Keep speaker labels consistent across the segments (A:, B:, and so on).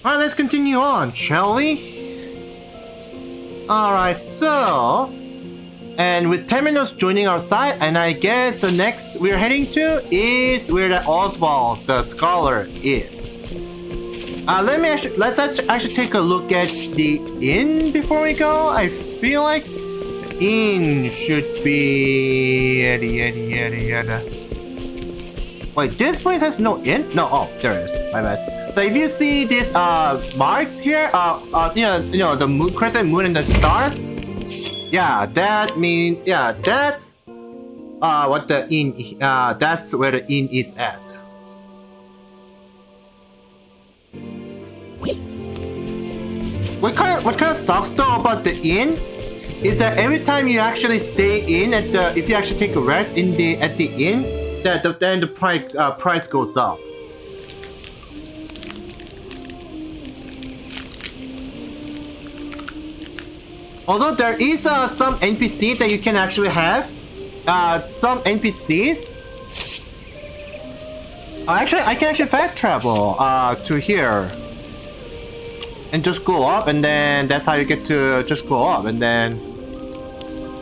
A: Alright, let's continue on, shall we? Alright, so... And with 10 minutes joining our side, and I guess the next we're heading to is where the Oswald, the scholar, is. Let's actually take a look at the inn before we go. I feel like the inn should be... Wait, this place has no inn? No, oh, there it is. My bad. So if you see this marked here, the moon, crescent moon and the stars, yeah, that means, yeah, that's what the inn, that's where the inn is at. What kind of sucks though about the inn is that every time you actually stay in at the, if you actually take a rest in the at the inn, then the price goes up. Although there is some NPCs that you can actually have, some NPCs. Actually, I can actually fast travel to here. And just go up, and then that's how you get to just go up, and then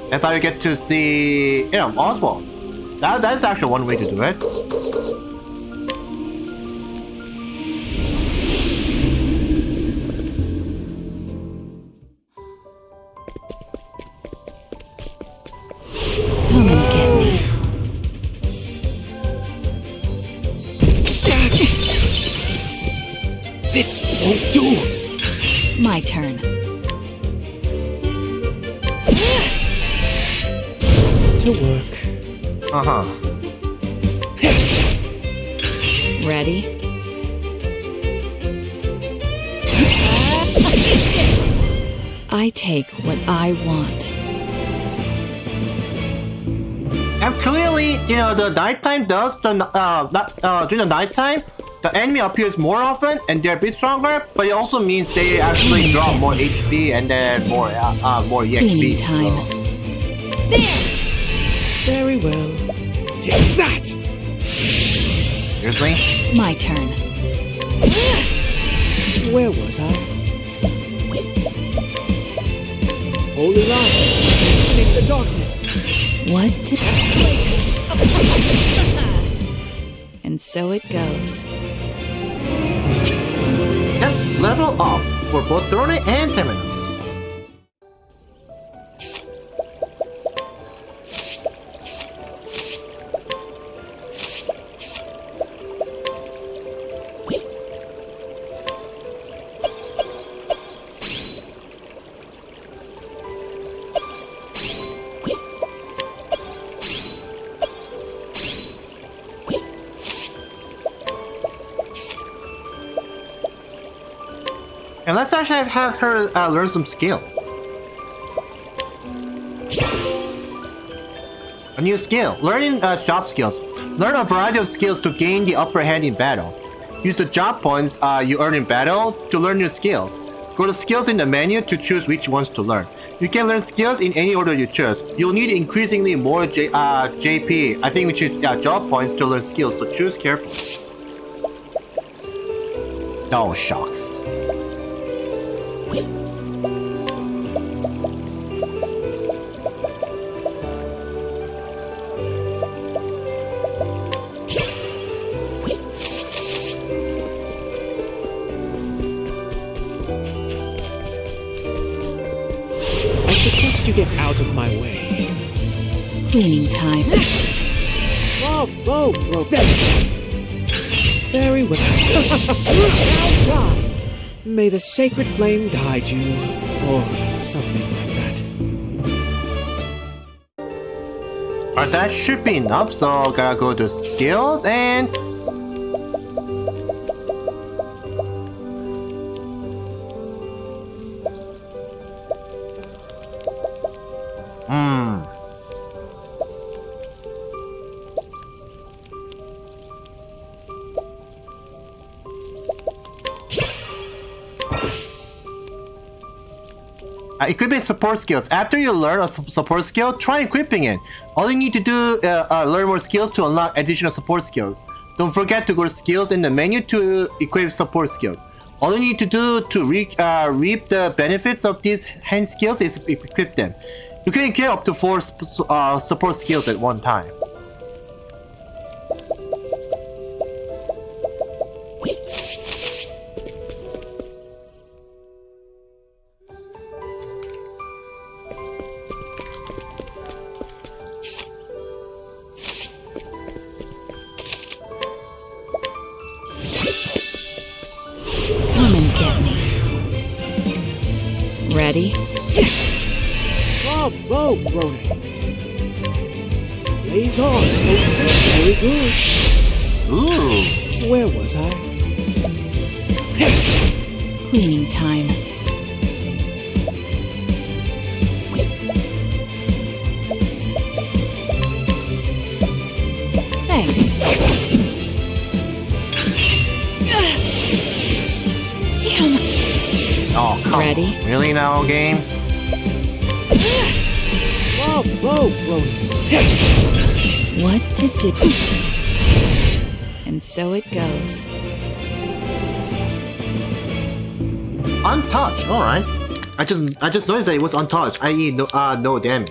A: that's how you get to see, you know, Oswald. That's actually one way to do it.
B: Come and get me.
C: This won't do.
B: My turn.
C: To work.
A: Uh-huh.
B: Ready? I take what I want.
A: And clearly, you know, the nighttime does during the nighttime, the enemy appears more often and they're a bit stronger, but it also means they actually drop more HP and then more EXP.
B: Time.
A: So.
B: There.
C: Very well. Take that.
A: Seriously?
B: My turn.
C: Where was I? Holy light, take the darkness.
B: What to... And so it goes.
A: Yep, level up for both Throne and 10 minutes. And let's actually have her learn some skills. A new skill. Learning job skills. Learn a variety of skills to gain the upper hand in battle. Use the job points you earn in battle to learn new skills. Go to skills in the menu to choose which ones to learn. You can learn skills in any order you choose. You'll need increasingly more JP, I think which is job points to learn skills, so choose carefully. Oh, shucks.
C: You get out of my way.
B: Cleaning time.
C: Whoa, very well. Now die. May the sacred flame guide you, or something like that.
A: Alright, that should be enough, so gotta go to skills and... It could be support skills. After you learn a support skill, try equipping it. All you need to do learn more skills to unlock additional support skills. Don't forget to go to skills in the menu to equip support skills. All you need to do to reap the benefits of these hand skills is equip them. You can get up to 4 support skills at one time.
B: Come and get me. Ready?
C: Bravo, Ronan. Blaze on. Very good.
A: Ooh.
C: Where was I?
B: Cleaning time. Thanks. Damn.
A: Oh, come
B: Ready?
A: on. Really now, game?
C: Bravo, Ronan.
B: What to do? And so it goes.
A: Untouched. All right. I just noticed that it was untouched, i.e., no damage.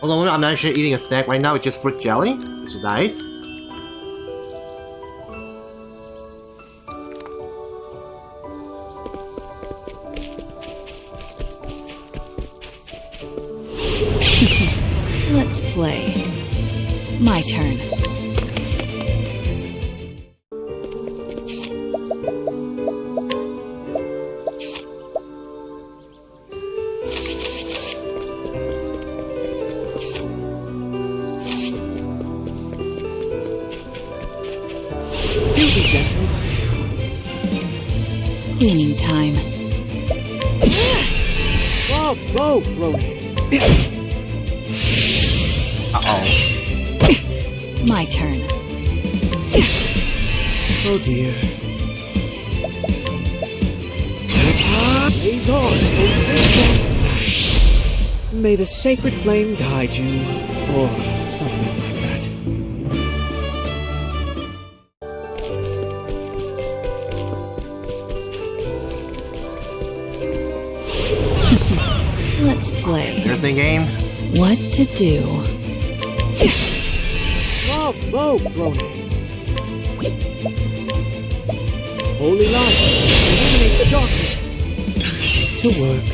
A: Although I'm actually eating a snack right now, it's just fruit jelly, which is nice.
B: Let's play. My turn.
C: Do be gentle.
B: Cleaning time.
C: Bravo, Ronan.
A: Uh-oh.
B: My turn.
C: Oh dear. Blaze on. May the sacred flame guide you, or something like that.
B: Let's play.
A: Seriously, game?
B: What to do?
C: Bravo, Ronan. Holy light, illuminate the darkness. To work.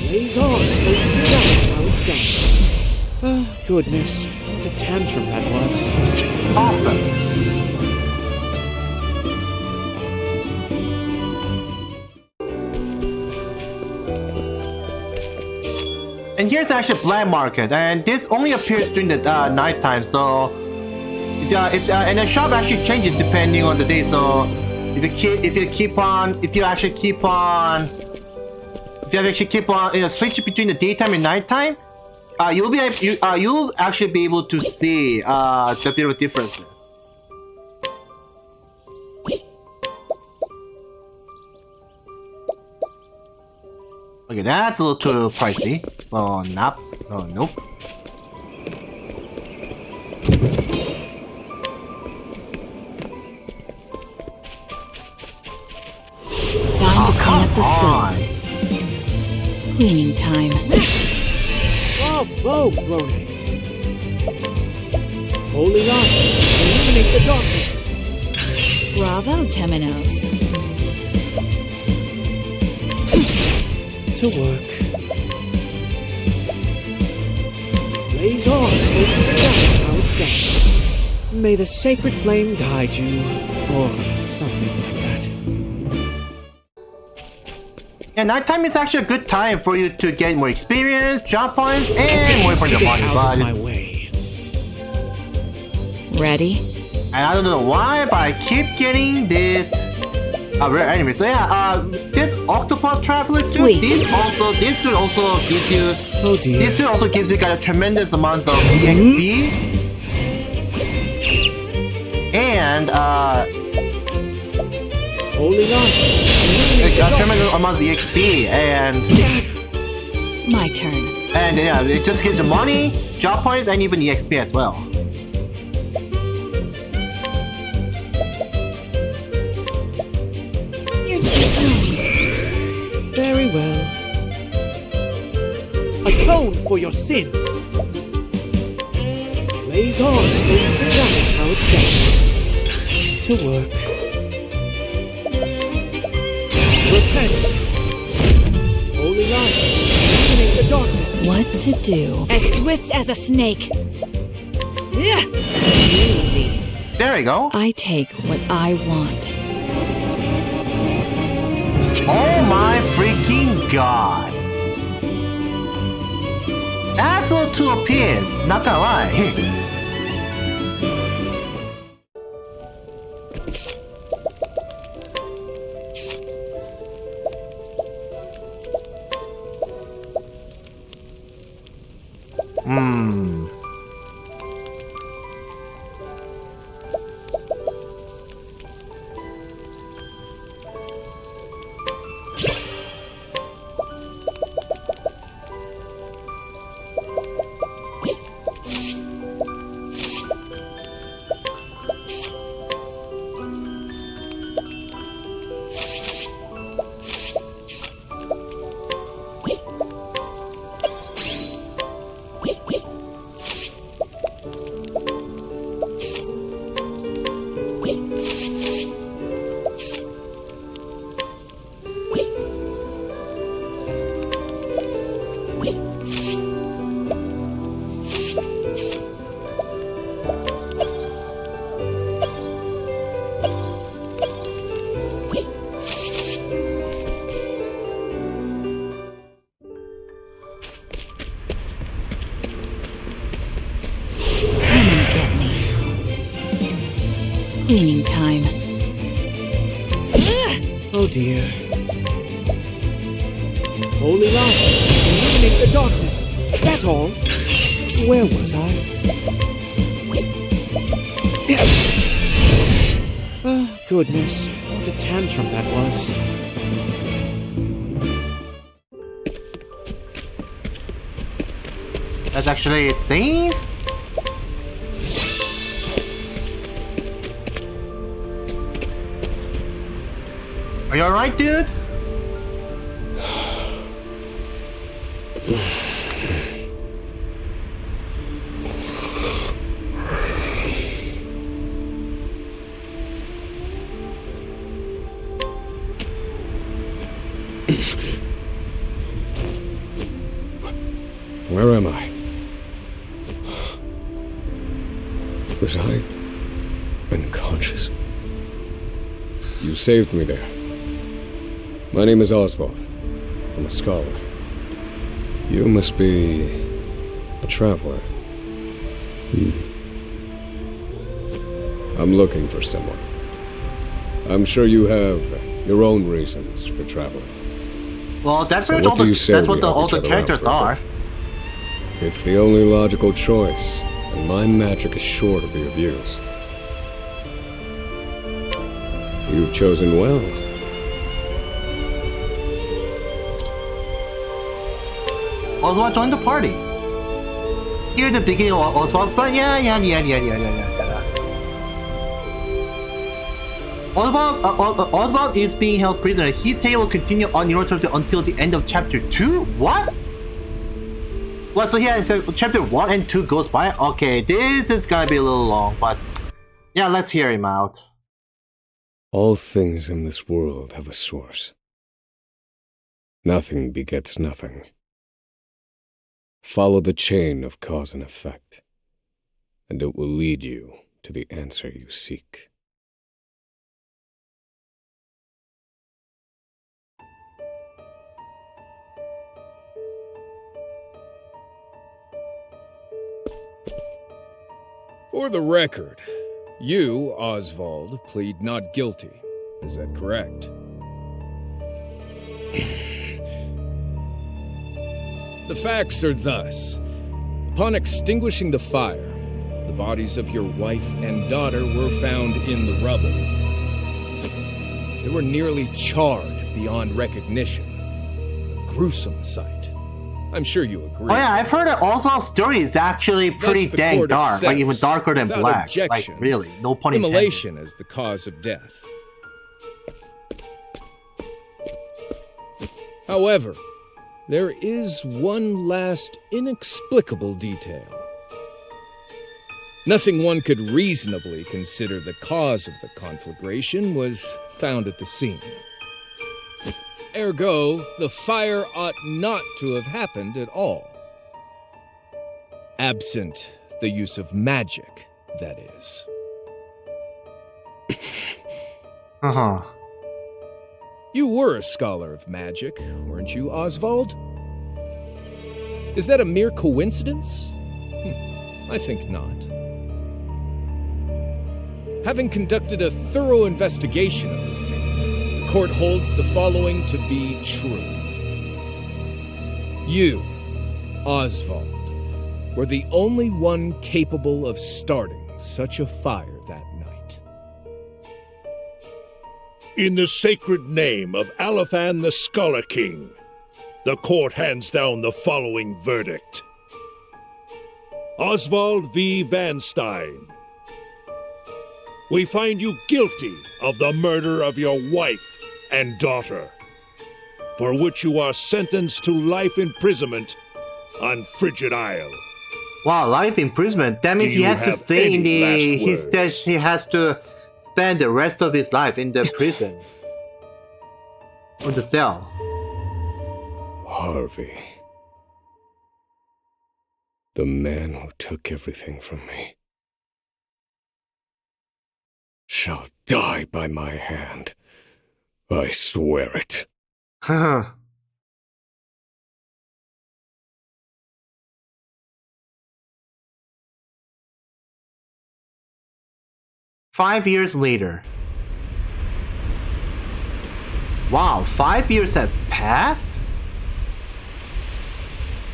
C: Blaze on. That's how it's done. Oh, goodness. What a tantrum that was.
A: Awesome. And here's actually black market, and this only appears during the nighttime. So and the shop actually changes depending on the day. So if you actually keep on switch between the daytime and nighttime, you'll actually be able to see the bit of differences. Okay, that's a little too pricey. So nope.
B: Time to clean up the
A: on.
B: filth. Cleaning time.
C: Bravo, Ronan. Holy light, illuminate the darkness.
B: Bravo, Temenos.
C: To work. Blaze on. That's how it's done. May the sacred flame guide you, or something like that.
A: Yeah, nighttime is actually a good time for you to get more experience, job points, and more for your money.
C: Out of my
A: But
C: way.
B: Ready?
A: and I don't know why, but I keep getting this rare enemy. So yeah, this Octopath Traveler too.
B: Wait.
A: This dude also gives you.
C: Oh dear.
A: This dude also gives you guys a tremendous amount of EXP. And
C: Holy light.
A: a tremendous amount of EXP, and
B: My turn.
A: yeah, it just gives you money, job points, and even EXP as well.
C: well. Atone for your sins. Blaze on and figure out how it's done. To work. Repent. Holy light, illuminate the darkness.
B: What to do? As swift as a snake. Ugh. Easy.
A: There you go.
B: I take what I want.
A: Oh my freaking god. That's a little too appealing, not gonna lie.
B: Cleaning time.
C: Oh dear. Holy light, illuminate the darkness. That's all. Where was I? Oh, goodness. What a tantrum that was.
A: That's actually a thing? Are you alright, dude?
D: Where am I? Was I unconscious? You saved me there. My name is Oswald. I'm a scholar. You must be a traveler. I'm looking for someone. I'm sure you have your own reasons for traveling.
A: Well, that's
D: So
A: what
D: what do you say
A: all
D: we help
A: the
D: each other
A: characters
D: out for a
A: are.
D: bit? It's the only logical choice, and my magic is sure to be of use. You've chosen well.
A: Oswald joined the party. Here at the beginning of Oswald's party. Yeah. Oswald is being held prisoner. His stay will continue uninterrupted until the end of chapter 2? What? What, so yeah, so chapter 1 and 2 goes by? Okay, this is gonna be a little long, but yeah, let's hear him out.
D: All things in this world have a source. Nothing begets nothing. Follow the chain of cause and effect, and it will lead you to the answer you seek.
E: For the record, you, Oswald, plead not guilty. Is that correct? The facts are thus. Upon extinguishing the fire, the bodies of your wife and daughter were found in the rubble. They were nearly charred beyond recognition. A gruesome sight. I'm sure you agree.
A: Oh yeah, I've heard that Oswald's story is actually pretty
E: Thus, the
A: dang
E: court
A: dark, like even
E: accepts,
A: darker than
E: without
A: black.
E: objection,
A: Like really, no pun intended.
E: immolation as the cause of death. However, there is one last inexplicable detail. Nothing one could reasonably consider the cause of the conflagration was found at the scene. Ergo, the fire ought not to have happened at all. Absent the use of magic, that is.
A: Uh-huh.
E: You were a scholar of magic, weren't you, Oswald? Is that a mere coincidence? I think not. Having conducted a thorough investigation of the scene, the court holds the following to be true. You, Oswald, were the only one capable of starting such a fire that night.
F: In the sacred name of Alathan the Scholar King, the court hands down the following verdict. Oswald V. Van Stein, we find you guilty of the murder of your wife and daughter, for which you are sentenced to life imprisonment on Frigid Isle.
A: Wow, life imprisonment. That means
F: Do
A: he
F: you
A: has to
F: have
A: stay in
F: any
A: the.
F: last
A: He
F: words?
A: says he has to spend the rest of his life in the prison. Or the cell.
D: Harvey. The man who took everything from me shall die by my hand. I swear it.
A: Haha. 5 years later. Wow, 5 years have passed?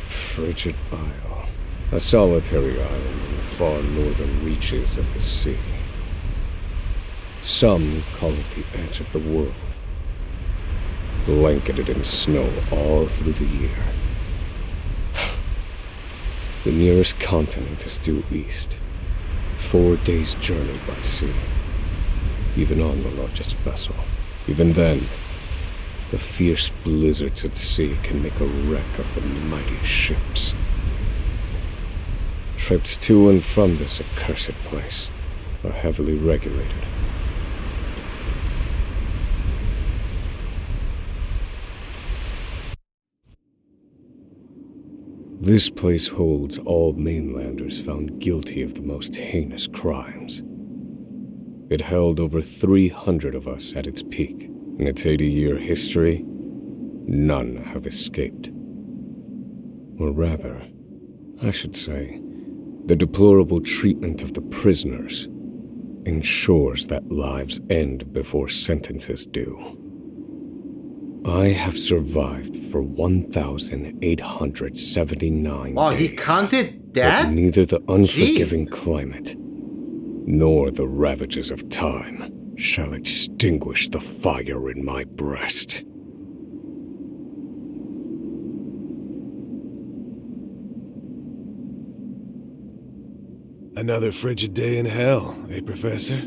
D: Frigid Isle. A solitary island in the far northern reaches of the sea. Some call it the edge of the world. Blanketed in snow all through the year. The nearest continent is due east. 4 days' journey by sea. Even on the largest vessel. Even then, the fierce blizzards at sea can make a wreck of the mighty ships. Trips to and from this accursed place are heavily regulated. This place holds all mainlanders found guilty of the most heinous crimes. It held over 300 of us at its peak. In its 80-year history, none have escaped. Or rather, I should say, the deplorable treatment of the prisoners ensures that lives end before sentences do. I have survived for 1,879
A: Wow,
D: days.
A: he counted
D: But
A: that?
D: neither the unforgiving
A: Jeez.
D: climate nor the ravages of time shall extinguish the fire in my breast.
G: Another frigid day in hell, eh, Professor?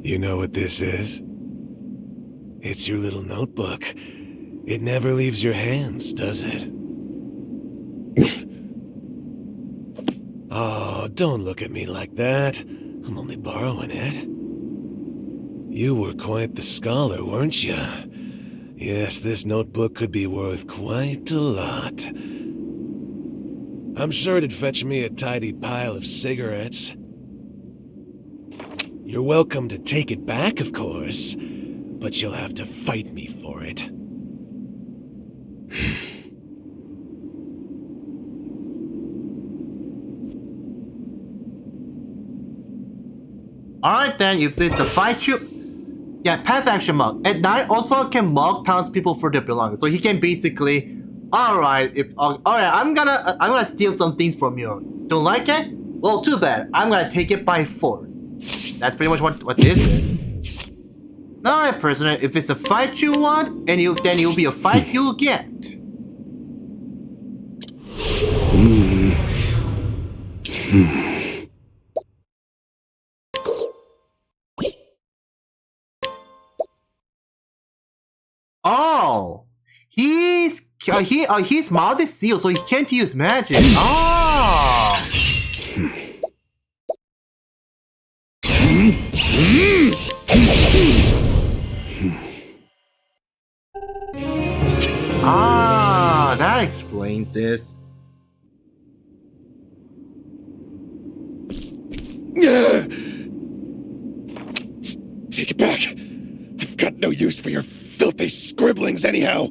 G: You know what this is? It's your little notebook. It never leaves your hands, does it? Oh, don't look at me like that. I'm only borrowing it. You were quite the scholar, weren't you? Yes, this notebook could be worth quite a lot. I'm sure it'd fetch me a tidy pile of cigarettes. You're welcome to take it back, of course, but you'll have to fight me for it.
A: Alright then, if it's a fight you... Yeah, pass action mug. At night, Oswald can mug townspeople for their belongings. So he can basically... Alright, I'm gonna steal some things from you. Don't like it? Well, too bad. I'm gonna take it by force. That's pretty much what this is. Alright, prisoner, if it's a fight you want, then it'll be a fight you'll get. Oh, his mouth is sealed, so he can't use magic. Oh. Ah, that explains this.
G: Take it back. I've got no use for your filthy scribblings anyhow.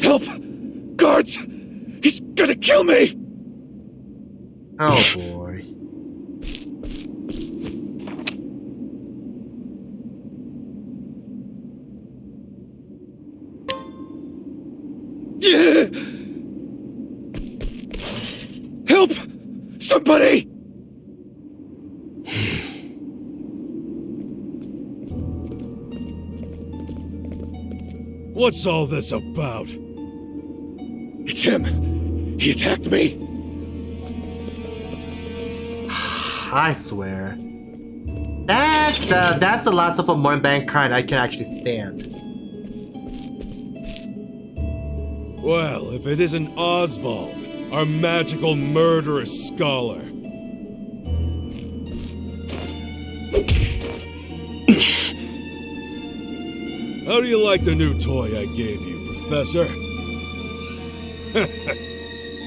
G: Help! Guards! He's gonna kill me!
A: Oh boy.
G: Help! Somebody! What's all this about? It's him. He attacked me.
A: I swear. That's the last of a more mankind I can actually stand.
E: Well, if it isn't Oswald, our magical murderous scholar. How do you like the new toy I gave you, Professor?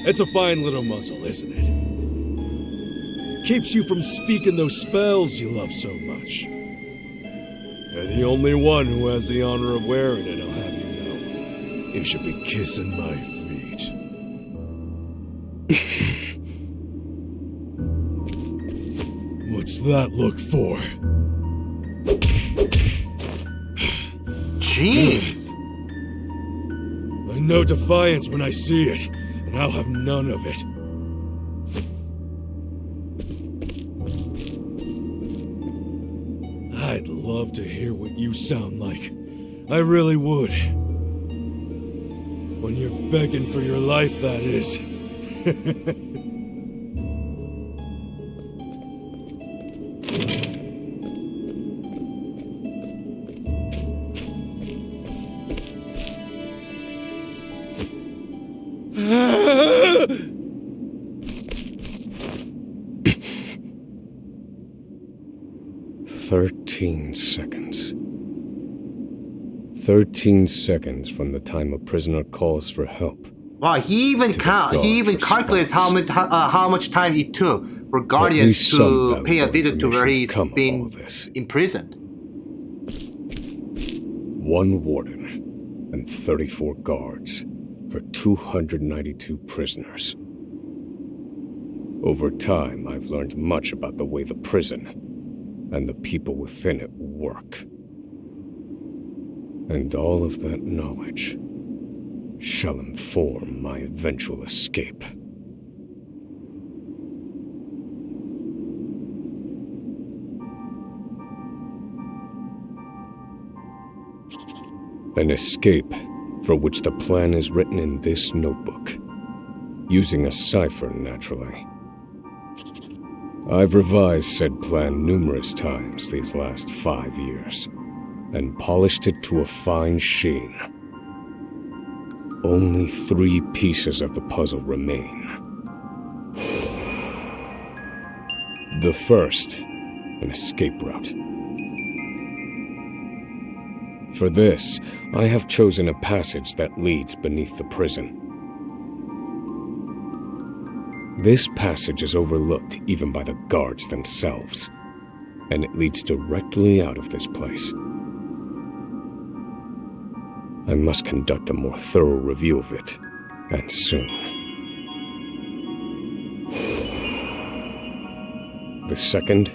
E: It's a fine little muzzle, isn't it? Keeps you from speaking those spells you love so much. You're the only one who has the honor of wearing it, I'll have you know. You should be kissing my feet. What's that look for?
A: Jeez.
E: I know defiance when I see it, and I'll have none of it. I'd love to hear what you sound like. I really would. When you're begging for your life, that is.
D: "13 seconds. 13 seconds from the time a prisoner calls for help.
A: Wow, he even calculates how much time it took for guardians to pay a visit to where he's been imprisoned.
D: 1 warden and 34 guards for 292 prisoners. Over time, I've learned much about the way the prison and the people within it work. And all of that knowledge shall inform my eventual escape. An escape for which the plan is written in this notebook, using a cipher, naturally. I've revised said plan numerous times these last 5 years, and polished it to a fine sheen. Only 3 pieces of the puzzle remain. The first, an escape route. For this, I have chosen a passage that leads beneath the prison. This passage is overlooked even by the guards themselves, and it leads directly out of this place. I must conduct a more thorough review of it, and soon. The second,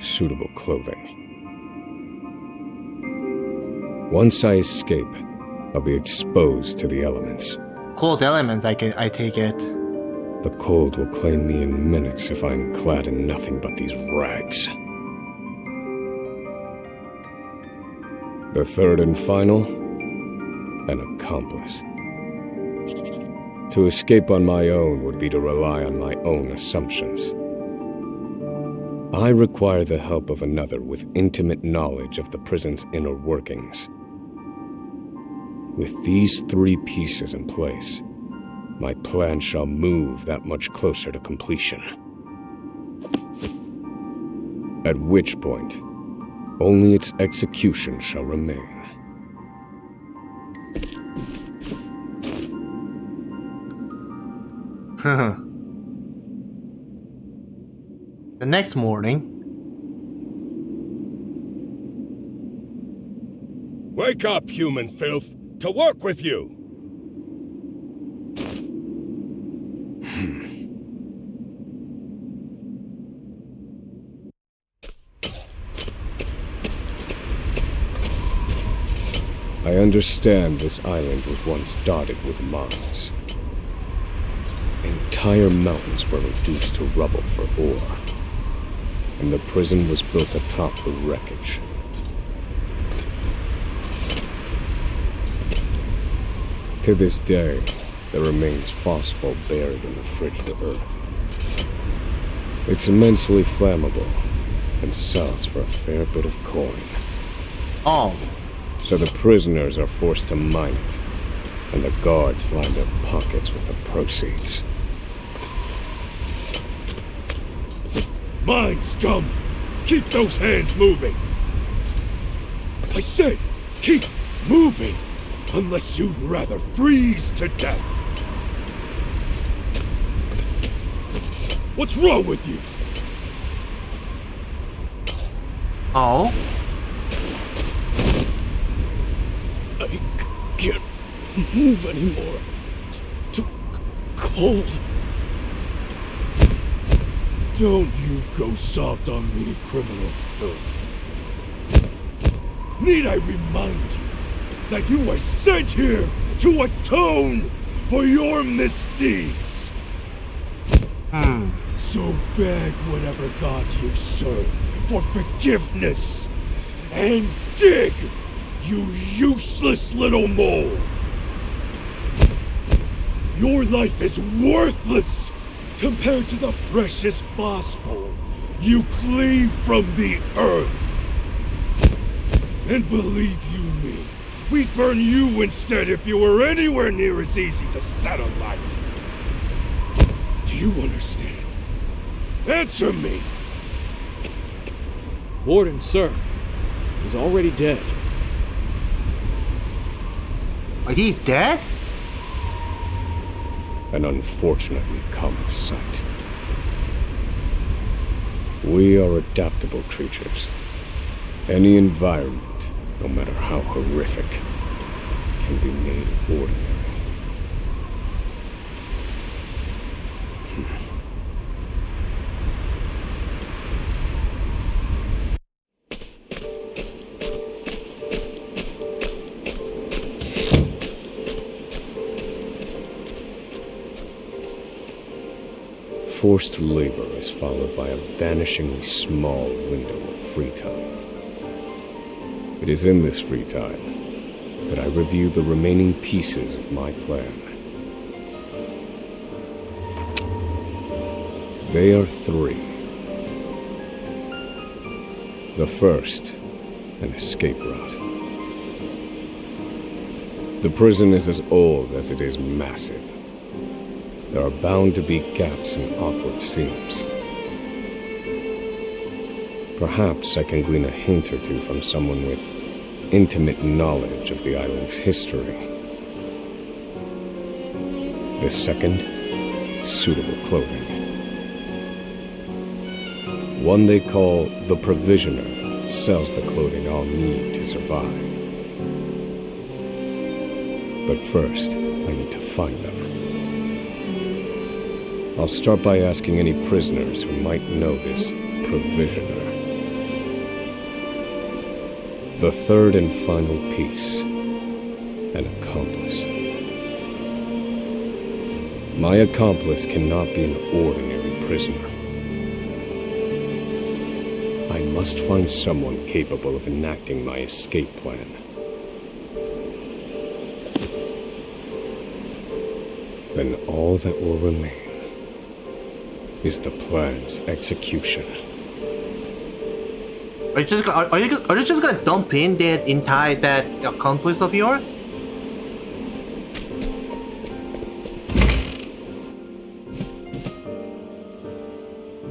D: suitable clothing. Once I escape, I'll be exposed to the elements.
A: Cold elements, I take it.
D: The cold will claim me in minutes if I'm clad in nothing but these rags. The third and final, an accomplice. To escape on my own would be to rely on my own assumptions. I require the help of another with intimate knowledge of the prison's inner workings. With these 3 pieces in place, my plan shall move that much closer to completion. At which point, only its execution shall remain.
A: The next morning.
F: Wake up, human filth! To work with you!
D: I understand this island was once dotted with mines. Entire mountains were reduced to rubble for ore, and the prison was built atop the wreckage. To this day, there remains phosphor buried in the frigid earth. It's immensely flammable, and sells for a fair bit of coin.
A: Oh.
D: So the prisoners are forced to mine it, and the guards line their pockets with the proceeds.
F: Mine scum! Keep those hands moving! I said, keep moving! Unless you'd rather freeze to death! What's wrong with you?
A: Oh.
G: I can't move anymore. Too cold.
F: Don't you go soft on me, criminal filth. Need I remind you that you were sent here to atone for your misdeeds? So beg whatever god you serve for forgiveness, and dig, you useless little mole! Your life is worthless compared to the precious phosphor you cleave from the earth. And believe you me, we'd burn you instead if you were anywhere near as easy to set alight. Do you understand? Answer me!
C: Warden, sir, is already dead.
A: He's dead?
D: An unfortunately common sight. We are adaptable creatures. Any environment, no matter how horrific, can be made ordinary. Forced labor is followed by a vanishingly small window of free time. It is in this free time that I review the remaining pieces of my plan. They are 3. The first, an escape route. The prison is as old as it is massive. There are bound to be gaps and awkward seams. Perhaps I can glean a hint or two from someone with intimate knowledge of the island's history. The second, suitable clothing. One they call the Provisioner sells the clothing I'll need to survive. But first, I need to find them. I'll start by asking any prisoners who might know this Provisioner. The third and final piece, an accomplice. My accomplice cannot be an ordinary prisoner. I must find someone capable of enacting my escape plan. Then all that will remain is the plan's execution.
A: Are you just gonna dump in that entire accomplice of yours?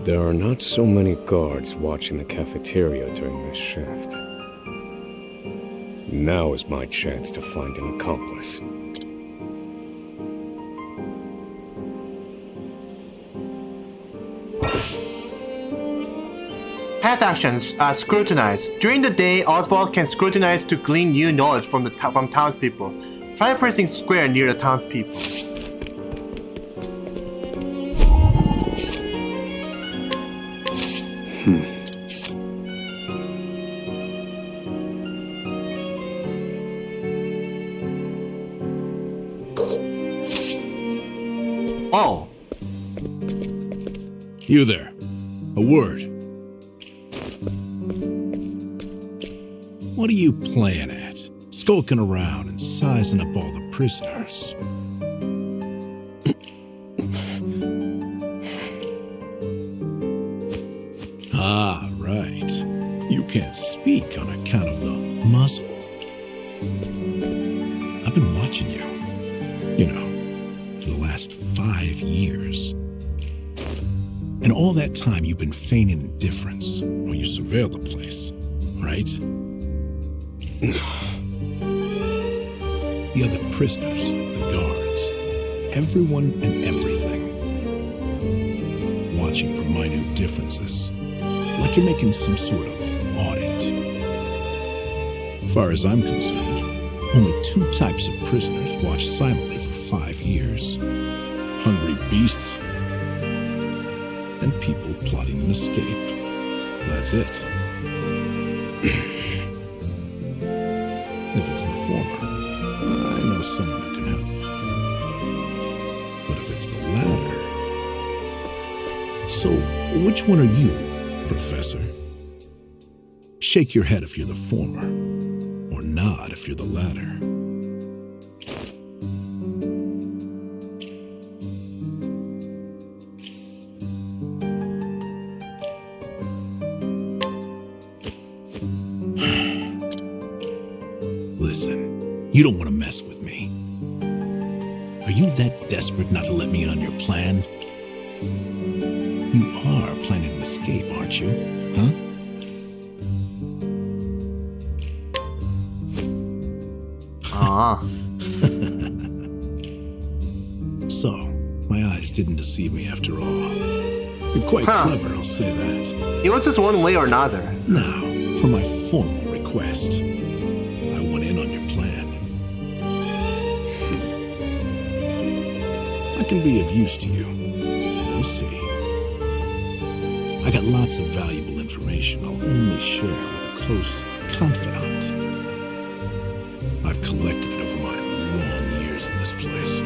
D: There are not so many guards watching the cafeteria during this shift. Now is my chance to find an accomplice.
A: Past actions scrutinized. During the day, Oswald can scrutinize to glean new knowledge from townspeople. Try pressing square near the townspeople. Oh.
F: You there. A word.
H: What are you playing at? Skulking around and sizing up all the prisoners. Ah, right. You can't speak on account of the muzzle. I've been watching you. You know, for the last 5 years. And all that time you've been feigning indifference while you surveil the place, right? The other prisoners, the guards, everyone and everything. Watching for minute differences, like you're making some sort of audit. As far as I'm concerned, only 2 types of prisoners watch silently for 5 years. Hungry beasts and people plotting an escape. That's it. If it's the former, I know someone who can help. But if it's the latter... So, which one are you, Professor? Shake your head if you're the former, or nod if you're the latter. Listen, you don't want to mess with me. Are you that desperate not to let me on your plan? You are planning an escape, aren't you? Huh?
A: Ah.
H: So, my eyes didn't deceive me after all. You're quite clever, I'll say that.
A: It was just one way or another.
H: Now, for my formal request. I want in on your plan. I can be of use to you. You'll see. I got lots of valuable information I'll only share with a close confidant. I've collected it over my long years in this place.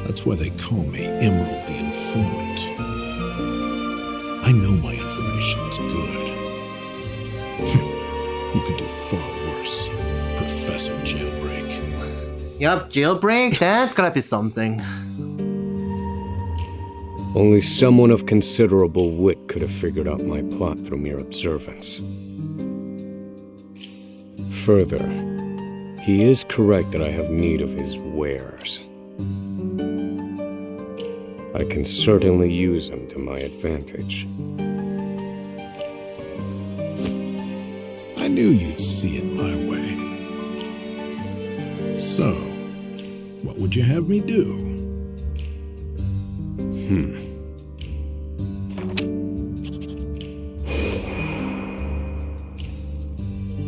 H: That's why they call me Emerald the Informant. I know my information is good. You could do far worse, Professor Jailbreak.
A: Yup, jailbreak? That's gotta be something.
D: Only someone of considerable wit could have figured out my plot through mere observance. Further, he is correct that I have need of his wares. I can certainly use them to my advantage.
H: I knew you'd see it my way. So, what would you have me do?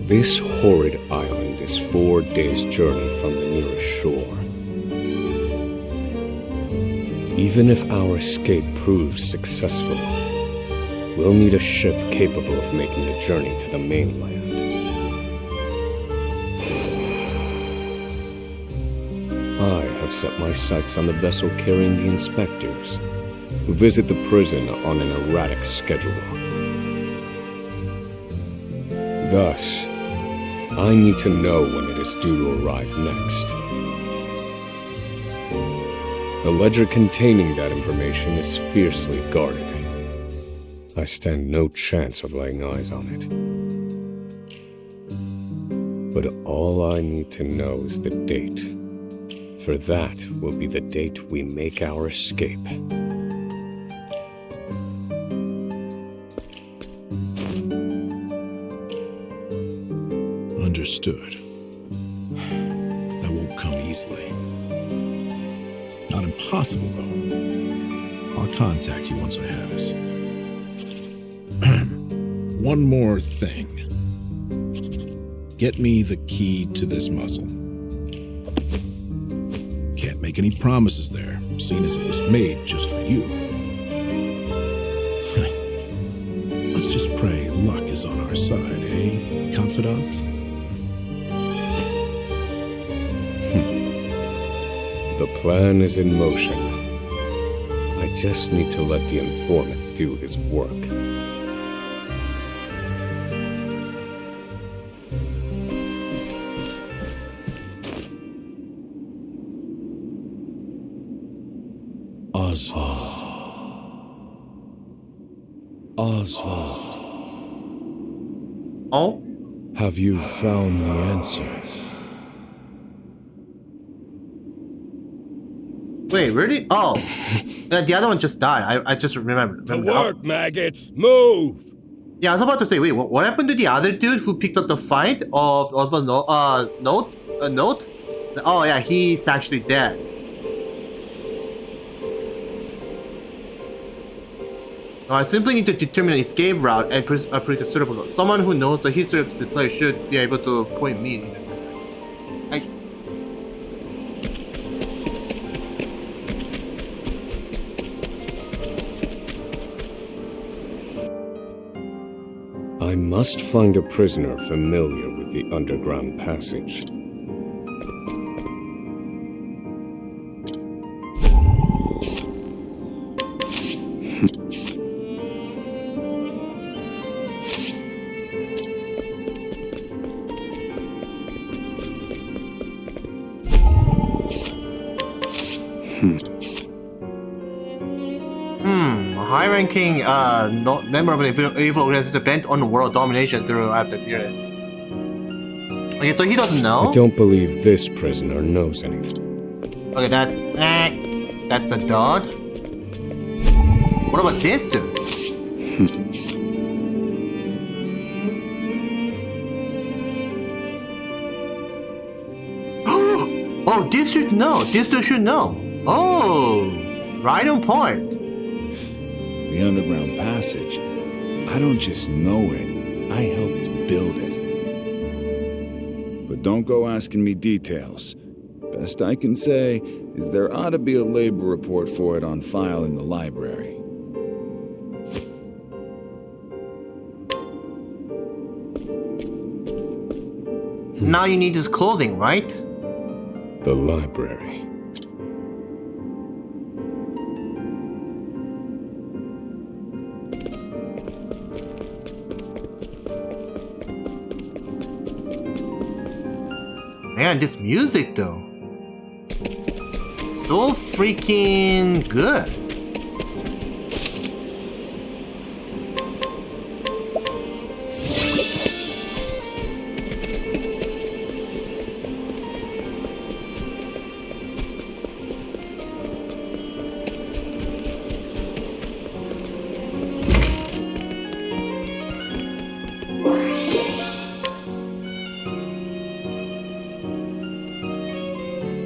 D: This horrid island is 4 days' journey from the nearest shore. Even if our escape proves successful, we'll need a ship capable of making the journey to the mainland. I have set my sights on the vessel carrying the inspectors, who visit the prison on an erratic schedule. Thus, I need to know when it is due to arrive next. The ledger containing that information is fiercely guarded. I stand no chance of laying eyes on it. But all I need to know is the date. For that will be the date we make our escape.
H: Understood. That won't come easily. Not impossible, though. I'll contact you once I have it. One more thing. Get me the key to this muzzle. Can't make any promises there, seeing as it was made just for you. Let's just pray luck is on our side, eh, confidant?
D: The plan is in motion. I just need to let the informant do his work.
G: Oswald,
A: Oh?
G: have you found the answer?
A: Wait, really? Oh. The other one just died. I just remembered.
E: To work, maggots! Move!
A: Yeah, I was about to say, wait, what happened to the other dude who picked up the fight of Oswald's note? Oh yeah, he's actually dead. I simply need to determine an escape route and a suitable. Someone who knows the history of the place should be able to point me.
D: I must find a prisoner familiar with the underground passage.
A: A high-ranking member of an evil organization bent on world domination through after fear. Okay, so he doesn't know.
D: I don't believe this prisoner knows anything.
A: Okay, that's the dog. What about this dude? Oh, this should know. This dude should know. Oh, right on point.
I: The underground passage. I don't just know it, I helped build it. But don't go asking me details. Best I can say is there ought to be a labor report for it on file in the library.
A: Now you need his clothing, right?
D: The library.
A: Man, this music though. So freaking good.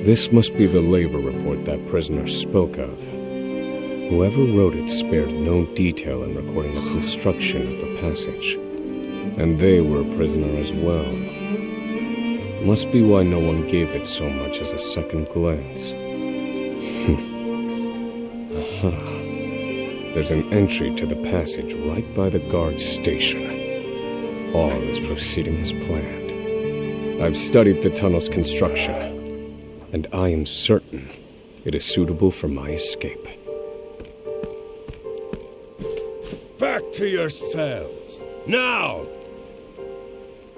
D: This must be the labor report that prisoner spoke of. Whoever wrote it spared no detail in recording the construction of the passage. And they were a prisoner as well. Must be why no one gave it so much as a second glance. Aha. There's an entry to the passage right by the guard station. All is proceeding as planned. I've studied the tunnel's construction, and I am certain it is suitable for my escape.
E: Back to your cells! Now!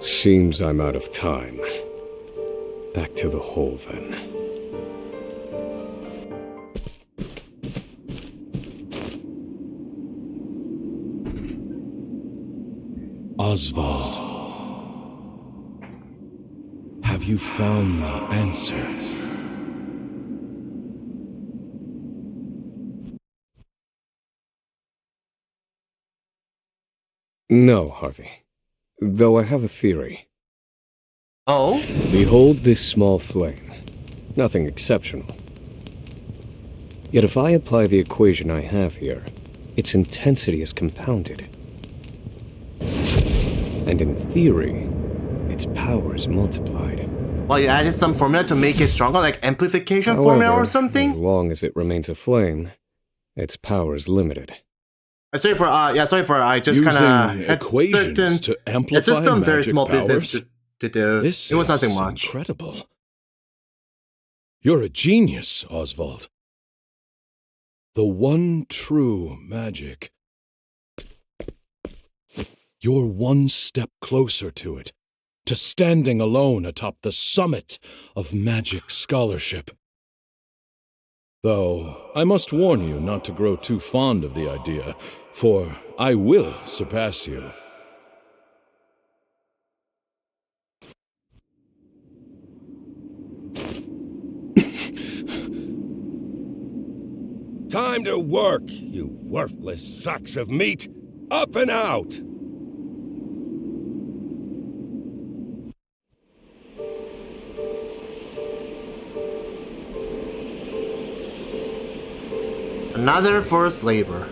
D: Seems I'm out of time. Back to the hole, then.
F: Oswald, have you found the answer?
D: No, Harvey. Though I have a theory.
A: Oh?
D: Behold this small flame. Nothing exceptional. Yet if I apply the equation I have here, its intensity is compounded. And in theory, its power is multiplied.
A: Well, you added some formula to make it stronger, like amplification formula or something?
D: As long as it remains a flame, its power is limited.
A: Sorry for I just kind of had
F: equations
A: certain,
F: to amplify
A: it's just some very
F: magic
A: small
F: powers?
A: business to do.
F: This
A: It was
F: is
A: nothing much.
F: incredible. You're a genius, Oswald. The one true magic. You're one step closer to it, to standing alone atop the summit of magic scholarship. Though, I must warn you not to grow too fond of the idea, for I will surpass you.
J: Time to work, you worthless sacks of meat! Up and out!
A: Another forced labor.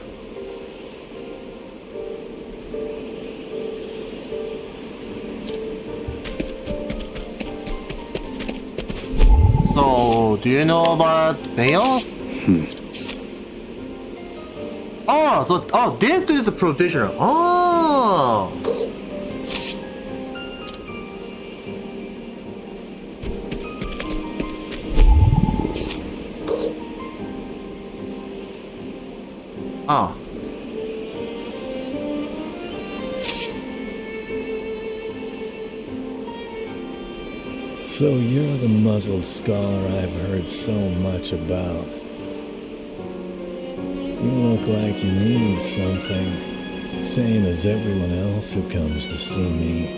A: So, do you know about Bale? Oh, this dude is a provisioner. Oh! Oh.
K: So you're the muzzled scholar I've heard so much about. You look like you need something, same as everyone else who comes to see me.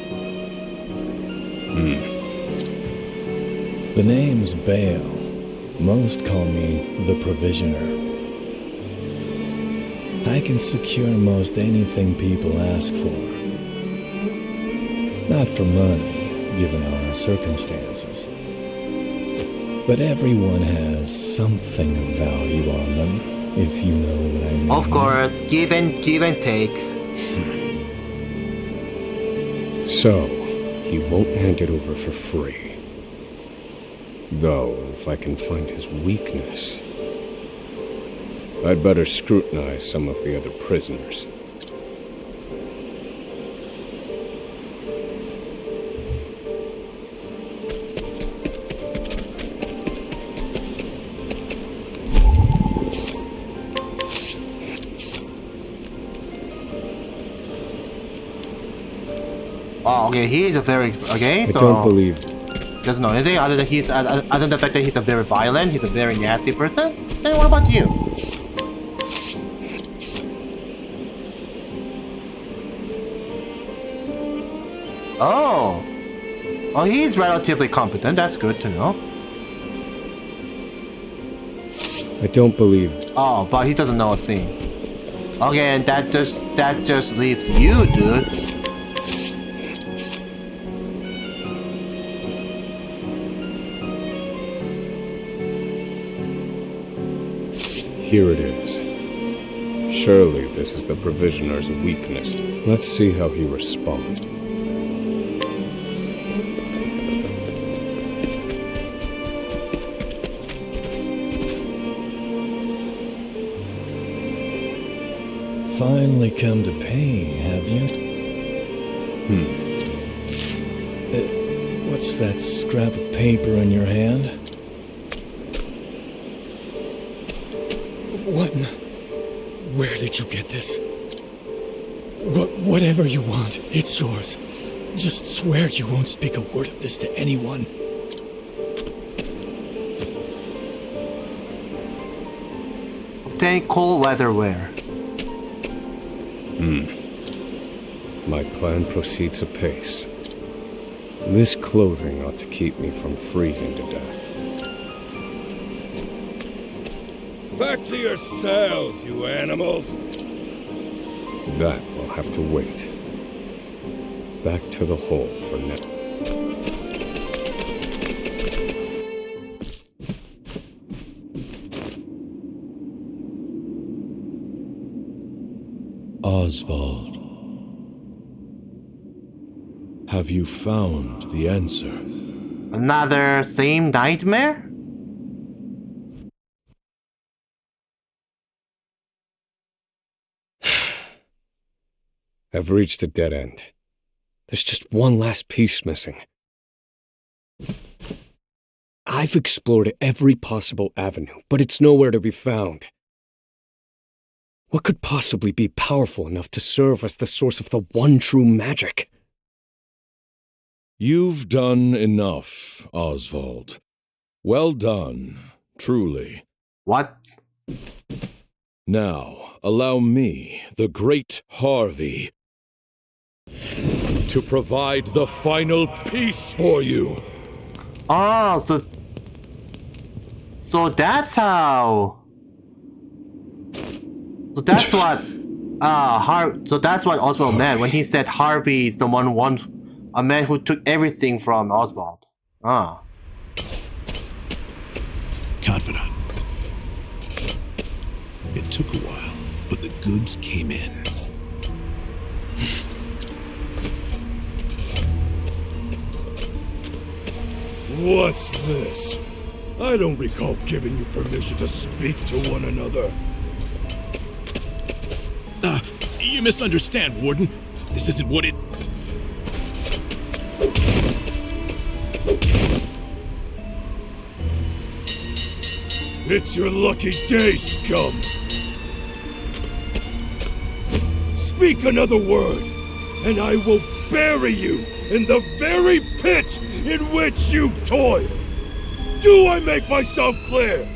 K: The name's Bale. Most call me the Provisioner. I can secure most anything people ask for. Not for money, given our circumstances. But everyone has something of value on them, if you know what I mean.
A: Of course, give and take.
D: So, he won't hand it over for free. Though, if I can find his weakness, I'd better scrutinize some of the other prisoners.
A: Oh, okay, he is a very okay.
D: I
A: So
D: don't believe.
A: doesn't know anything other than the fact that he's a very violent, he's a very nasty person. Then what about you? Oh, he's relatively competent. That's good to know.
D: I don't believe.
A: Oh, but he doesn't know a thing. Okay, and that just leaves you, dude.
D: Here it is. Surely this is the Provisioner's weakness. Let's see how he responds.
K: Finally come to pay, have you? What's that scrap of paper in your hand? What? Where did you get this? Whatever you want, it's yours. Just swear you won't speak a word of this to anyone.
A: Obtain cold weather wear.
D: My plan proceeds apace. This clothing ought to keep me from freezing to death.
J: Back to your cells, you animals!
D: That will have to wait. Back to the hole for now.
H: Oswald, have you found the answer?
A: Another same nightmare?
D: I've reached a dead end. There's just one last piece missing. I've explored every possible avenue, but it's nowhere to be found. What could possibly be powerful enough to serve as the source of the one true magic?
F: You've done enough, Oswald. Well done, truly.
A: What?
F: Now, allow me, the great Harvey, to provide the final piece for you.
A: Oh, so that's how. So that's what so that's what Oswald meant when he said Harvey is the a man who took everything from Oswald. Ah.
H: Confidant. It took a while, but the goods came in.
J: What's this? I don't recall giving you permission to speak to one another.
H: You misunderstand, Warden. This isn't what it...
J: It's your lucky day, scum! Speak another word, and I will bury you in the very pit in which you toil! Do I make myself clear?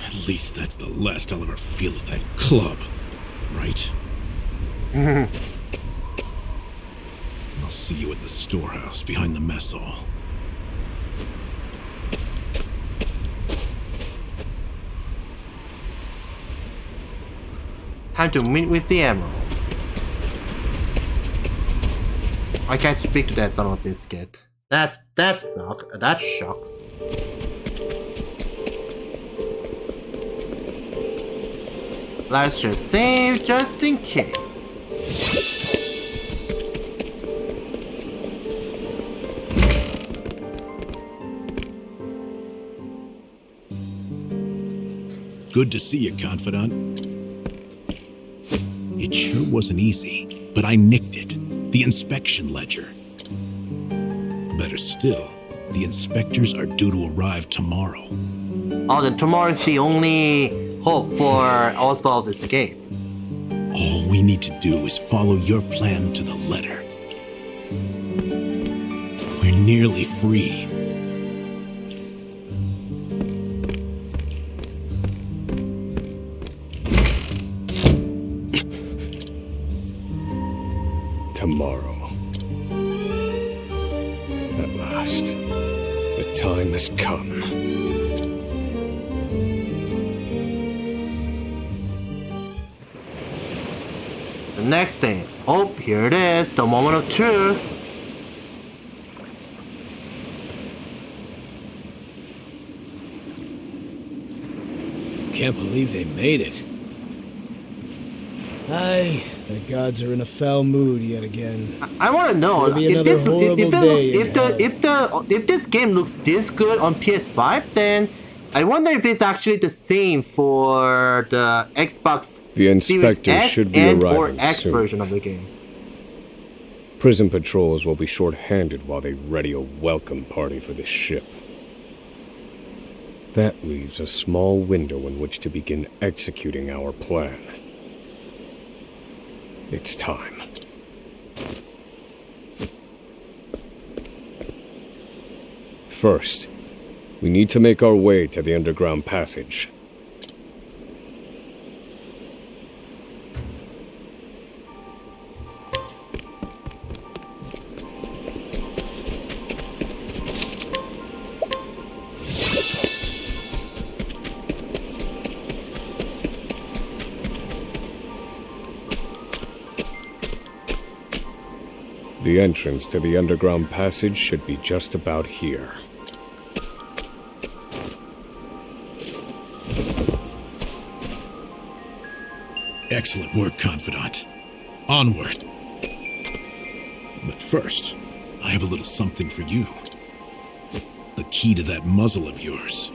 H: At least that's the last I'll ever feel of that club, right? I'll see you at the storehouse behind the mess hall.
A: Time to meet with the Emerald. I can't speak to that son of a biscuit. That sucks. Let's just save just in case.
H: Good to see you, Confidant. It sure wasn't easy, but I nicked it. The inspection ledger. Better still, the inspectors are due to arrive tomorrow.
A: Oh, then tomorrow is the only hope for Oswald's escape.
H: All we need to do is follow your plan to the letter. We're nearly free.
D: Tomorrow. At last, the time has come.
A: The next day. Oh, here it is, the moment of truth.
C: Can't believe they made it. Aye, the gods are in a foul mood yet again.
A: I want to know if this game looks this good on PS5, then I wonder if it's actually the same for the Xbox
D: The
A: Series
D: inspector
A: S
D: should be
A: and or
D: arriving
A: X
D: soon.
A: version of the game.
D: Prison patrols will be short-handed while they ready a welcome party for this ship. That leaves a small window in which to begin executing our plan. It's time. first, we need to make our way to the underground passage. The entrance to the underground passage should be just about here.
H: Excellent work, Confidant. Onward. But first, I have a little something for you. The key to that muzzle of yours.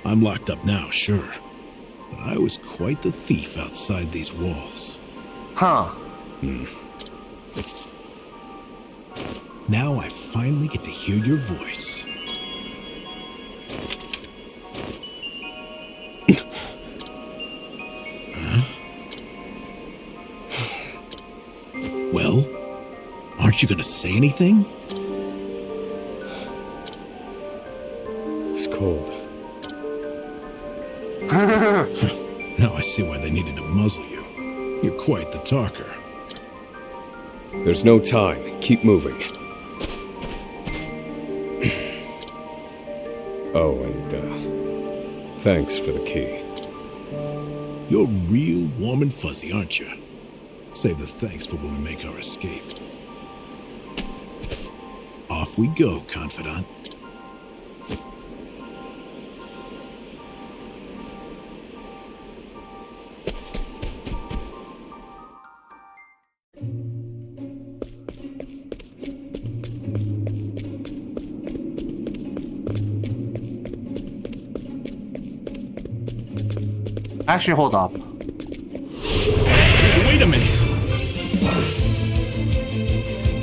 H: I'm locked up now, sure. But I was quite the thief outside these walls.
A: Huh.
H: Now I finally get to hear your voice. Huh? Well, aren't you gonna say anything?
D: It's cold.
H: Now I see why they needed to muzzle you. You're quite the talker.
D: There's no time. Keep moving. Oh, and, thanks for the key.
H: You're real warm and fuzzy, aren't you? Save the thanks for when we make our escape. Off we go, Confidant.
A: Actually, hold up.
H: Wait a minute!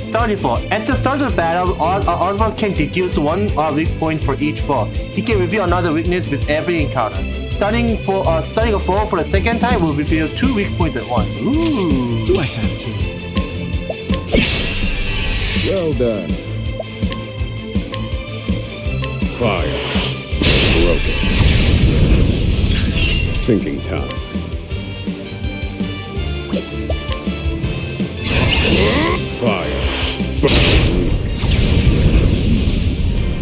A: Starting foe. At the start of the battle, Oswald can deduce one weak point for each foe. He can reveal another weakness with every encounter. Starting a foe for the second time will reveal 2 weak points at once. Ooh.
H: Do I have to?
D: Well done. Fire. Broken. Thinking time. Fire.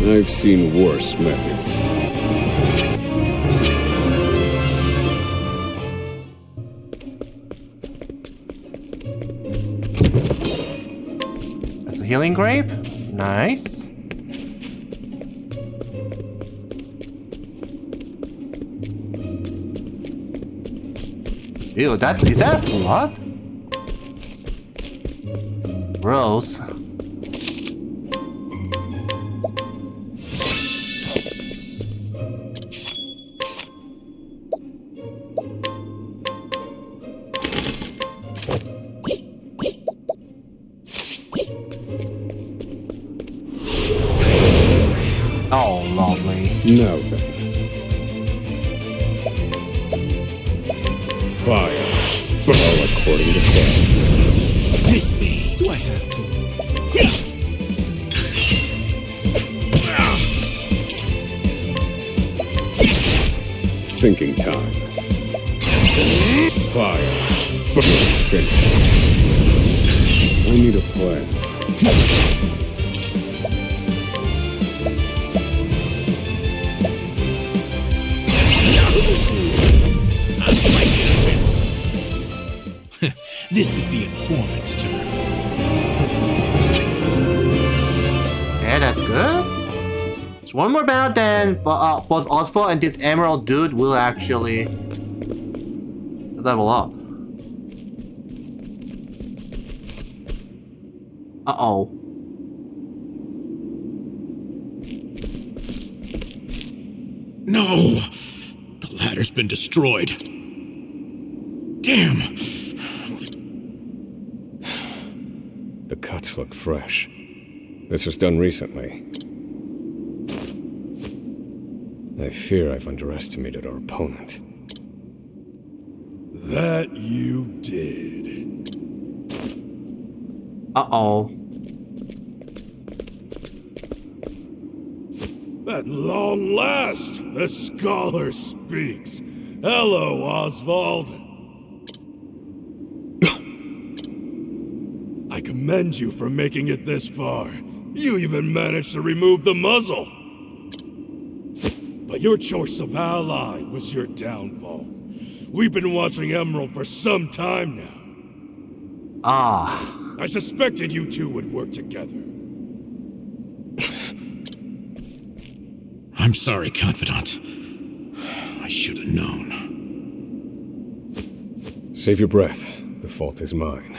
D: I've seen worse methods.
A: That's a healing grape. Nice. Ew, is that blood? Gross. Oh, lovely.
D: Now then. Fire. All according to plan.
H: Miss me. Do I have to?
D: Thinking time. Fire. Finish. I need a plan.
H: This is the informant's turf.
A: Yeah, that's good. It's one more battle, then both Oswald and this emerald dude will actually level up. Uh-oh.
H: No! The ladder's been destroyed. Damn!
D: The cuts look fresh. This was done recently. I fear I've underestimated our opponent.
J: That you did.
A: Uh-oh.
J: At long last, the scholar speaks. Hello, Oswald. I commend you for making it this far. You even managed to remove the muzzle. But your choice of ally was your downfall. We've been watching Emerald for some time now. I suspected you two would work together.
H: I'm sorry, Confidant. I should have known.
D: Save your breath. The fault is mine.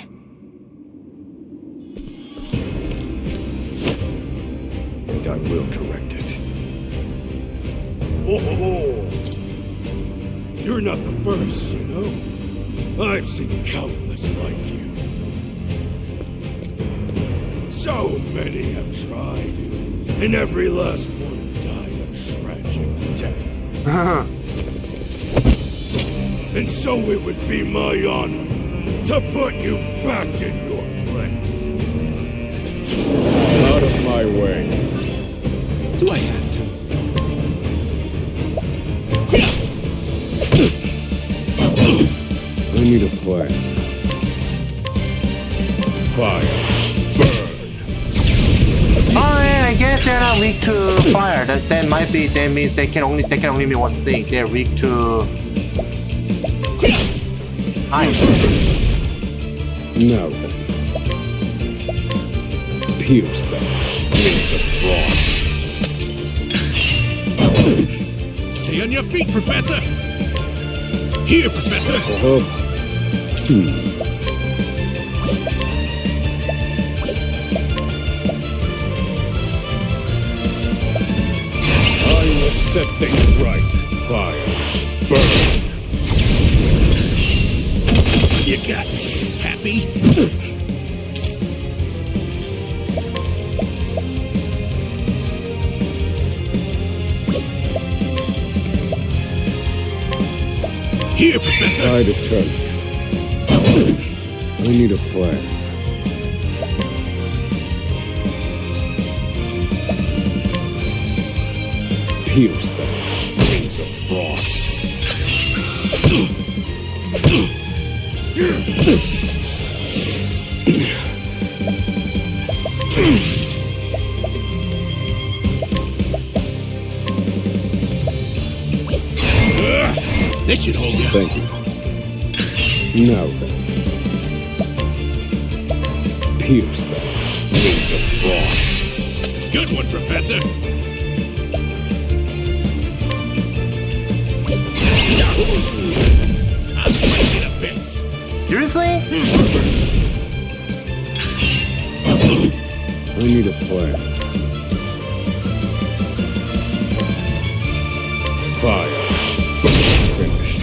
D: And I will correct it.
J: Oh, you're not the first, you know. I've seen countless like you. So many have tried, and every last one died a tragic death. And so it would be my honor to put you back in your place.
E: Out of my way.
H: Do I have to?
D: I need a plan.
E: Fire.
A: Oh yeah, I guess they're not weak to fire. That might be. That means they can only mean one thing. They're weak to ice.
D: Now then. Pierce them. Wings of frost.
J: Stay on your feet, Professor. Here, Professor.
E: I will set things right. Fire. Burn.
J: You got me. Happy? Here, Professor.
D: Tide is turning. I need a plan. Pierce them. Wings of frost.
J: This should hold you.
D: Thank you. Now then. Pierce them. Wings of frost.
J: Good one, Professor. I'll break it a bit.
A: Seriously?
D: I need a plan. Fire. Finished.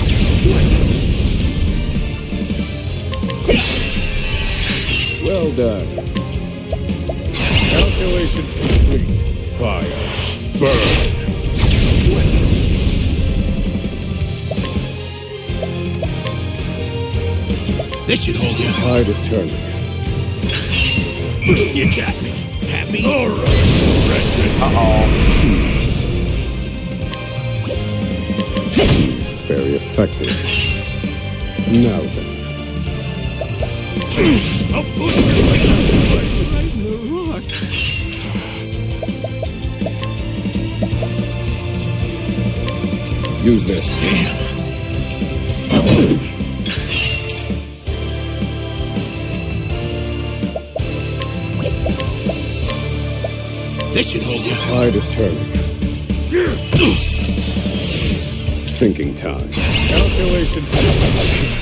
D: Well done. Calculations complete. Fire. Burn.
J: This should hold you.
D: Tide is turning.
J: You got me. Happy? All right,
D: Very effective. Now then.
J: I'll push you right out of the place.
D: Use this.
J: Damn. This should hold you.
D: Tide is turning. Thinking time.
E: Calculations complete.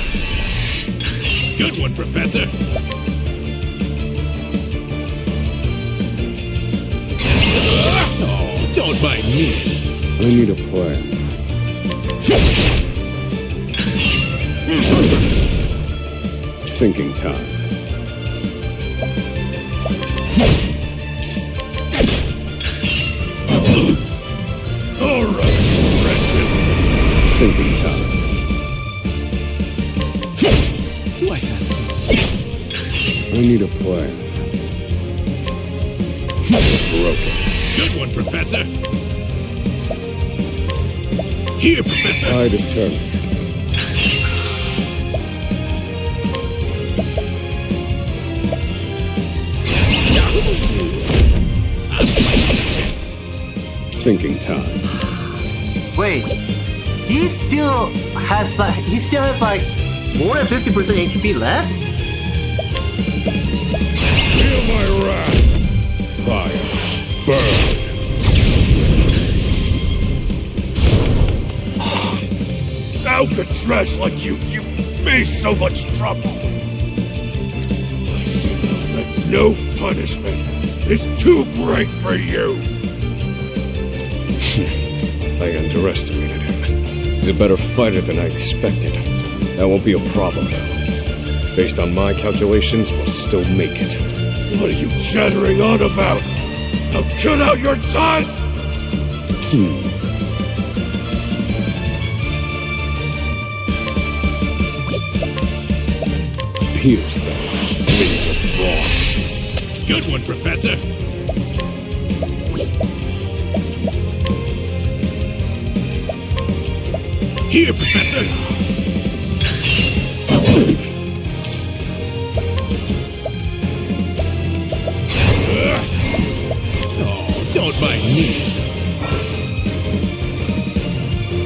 J: Good one, Professor. Oh, don't mind me.
D: I need a plan. Thinking time.
J: All right, Francis.
D: Thinking time.
H: Do I have to?
D: I need a plan. Broken.
J: Good one, Professor. Here, Professor!
D: Tide is turning. Thinking time.
A: Wait, he still has like more than 50% HP left?
J: Feel my wrath!
D: Fire. Burn.
J: Alcatraz like you me so much trouble. I see now that no punishment is too great for you.
D: I underestimated him. He's a better fighter than I expected. That won't be a problem now. Based on my calculations, we'll still make it.
J: What are you chattering on about? Now cut out your tongue!
D: Pierce them. Blades of frost.
J: Good one, Professor. Here, Professor. Oh, don't mind me.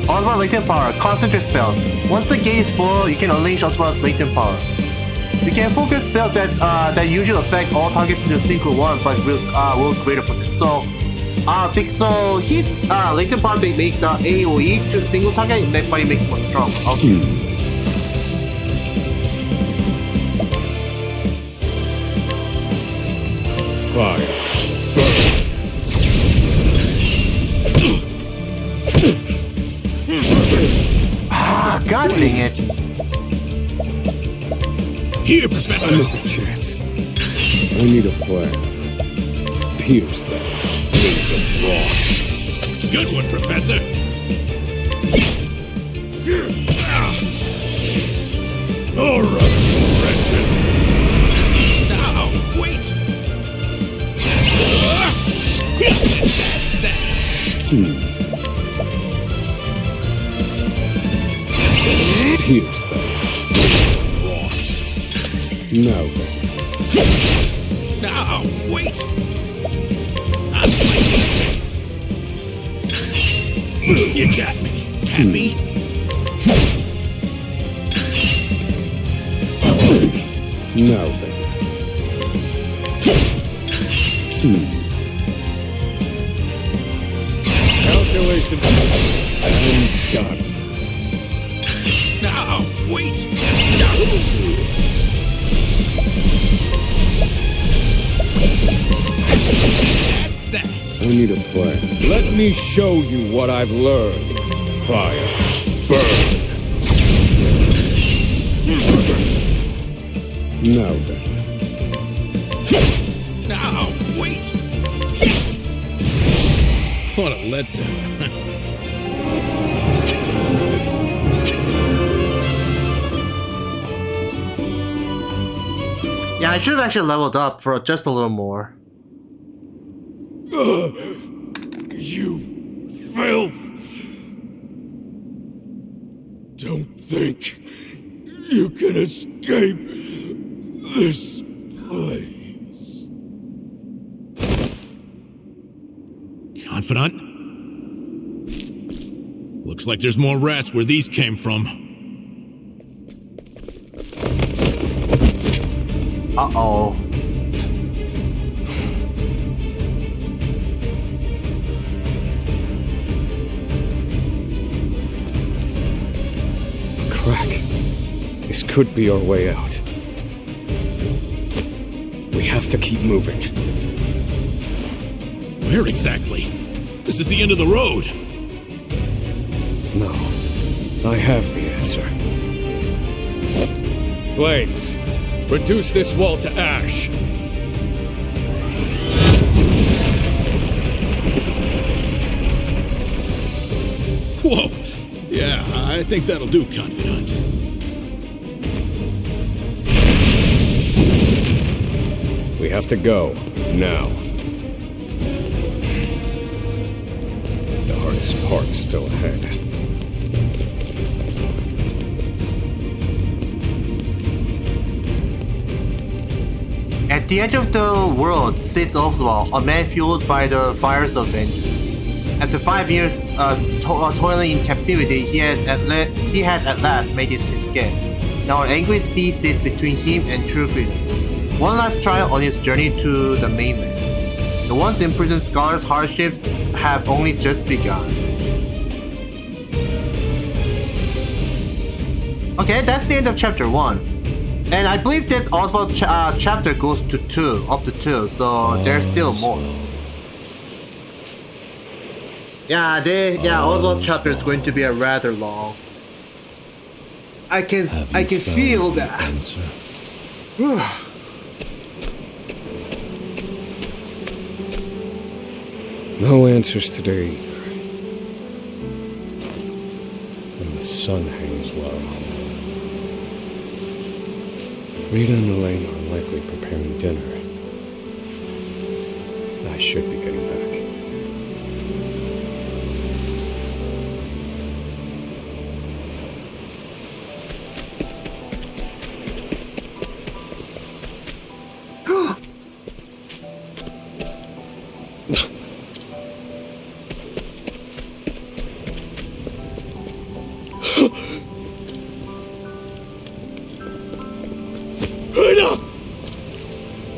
A: Oswald latent power, concentrate spells. Once the gate is full, you can unleash Oswald's latent power. You can focus spells that usually affect all targets in a single one, but will greater potential. So his latent power makes AoE to single target, but it makes it more strong. Okay.
D: Fire.
A: God dang it.
J: Here, Professor.
D: Another chance. I need a plan. Pierce them. Blades of frost.
J: Good one, Professor. All right, wretches. Now, wait. That's that.
D: Pierce them. Now then.
J: Now, wait. I'm fighting this. You got me. Happy?
D: Now then. Calculation. I'm done.
J: Now, wait. That's that.
D: I need a plan. Let me show you what I've learned. Fire. Burn. Now then.
J: Now, wait. What a letdown.
A: Yeah, I should have actually leveled up for just a little more.
J: You filth! Don't think you can escape this place. Confidant? Looks like there's more rats where these came from.
A: Uh-oh.
D: Crack. This could be our way out. We have to keep moving.
J: Where exactly? This is the end of the road.
D: No. I have the answer. Flames! Reduce this wall to ash!
J: Whoa! Yeah, I think that'll do, Confidant.
D: We have to go. Now. The hardest part is still ahead.
A: the edge of the world sits Oswald, a man fueled by the fires of vengeance. After 5 years toiling in captivity, he has at last made his escape. Now an angry sea sits between him and true freedom. One last trial on his journey to the mainland. The once imprisoned scholar's hardships have only just begun. Okay, that's the end of chapter 1. And I believe that Oswald chapter goes to 2, up to 2, so there's still more. Oswald chapter is going to be a rather long. I can feel that.
D: No answers today either. And the sun hangs low. Rita and Elaine are likely preparing dinner. I should be getting back.
J: Helena!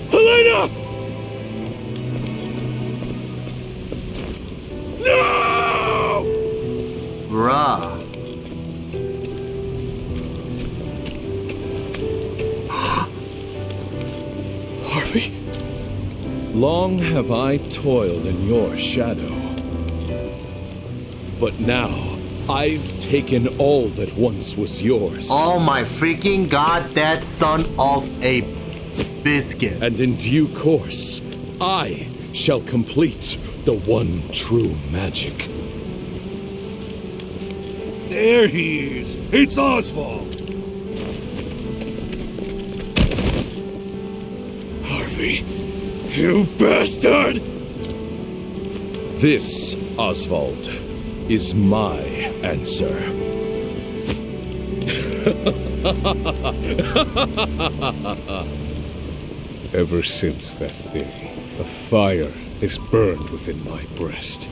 J: Helena! No!
A: Bruh.
E: Harvey, long have I toiled in your shadow. But now, I've taken all that once was yours.
A: Oh my freaking god, that son of a biscuit.
E: And in due course, I shall complete the one true magic.
J: There he is! It's Oswald!
E: Harvey, you bastard! This, Oswald, is my answer.
D: Ever since that day, a fire is burned within my breast.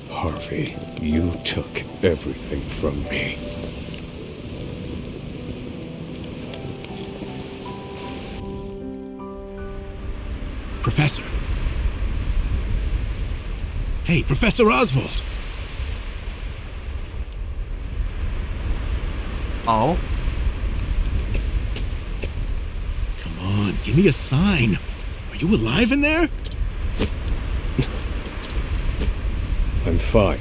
D: Harvey, you took everything from me.
H: Professor. Hey, Professor Oswald.
A: Oh?
H: Come on, give me a sign. Are you alive in there?
D: I'm fine.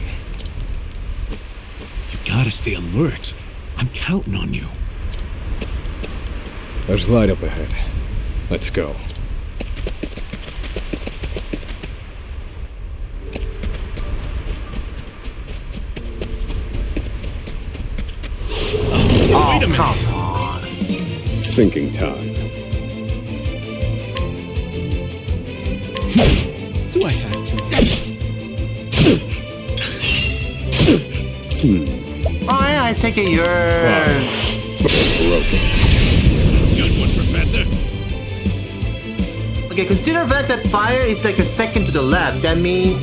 H: You gotta stay alert. I'm counting on you.
D: There's light up ahead. Let's go.
H: Wait a minute.
A: Come on.
D: Thinking time.
H: Do I have to?
A: Alright, I take it you're...
D: Broken.
H: Good one, Professor.
A: Okay, consider that fire is like a second to the left. That means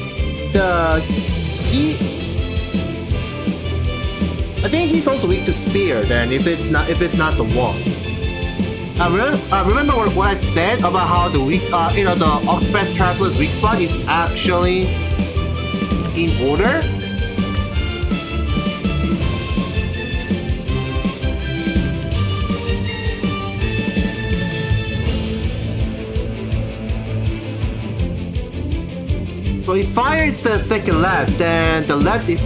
A: I think he's also weak to spear then if it's not the wall. Remember what I said about how the the Octopath Traveler's weak spot is actually in order? So if fire is the second left, then the left is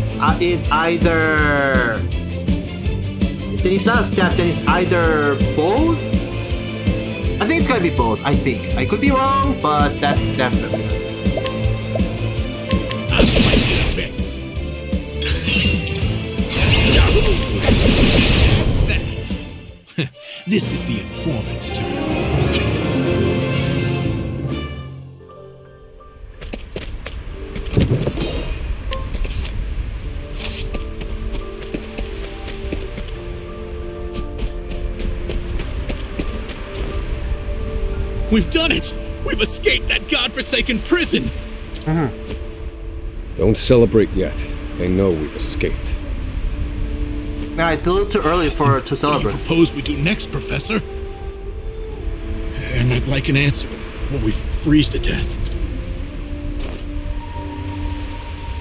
A: either... Then it's not a step, then it's either both? I think it's gotta be both, I think. I could be wrong, but that's definitely.
H: This is the informant's turn.
J: We've done it! We've escaped that godforsaken prison!
D: Don't celebrate yet. They know we've escaped.
A: Nah, it's a little too early to
H: What do you
A: celebrate.
H: propose we do next, Professor? And I'd like an answer before we freeze to death.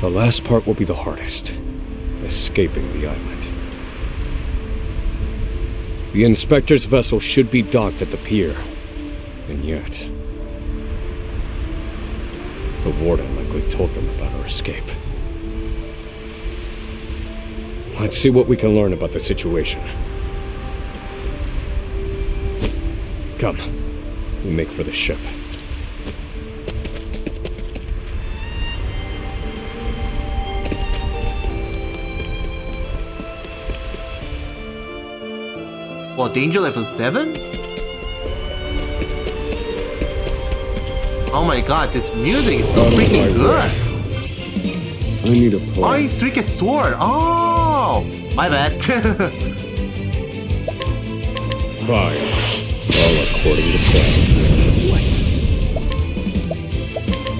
D: The last part will be the hardest. Escaping the island. The inspector's vessel should be docked at the pier. And yet... the warden likely told them about our escape. Let's see what we can learn about the situation. Come. We make for the ship.
A: Well, danger level 7? Oh my god, this music is so
D: Out of my
A: freaking good.
D: way. I need a
A: Oh,
D: plan.
A: he's freaking sword. Oh, my bad.
D: Fire. All according to plan.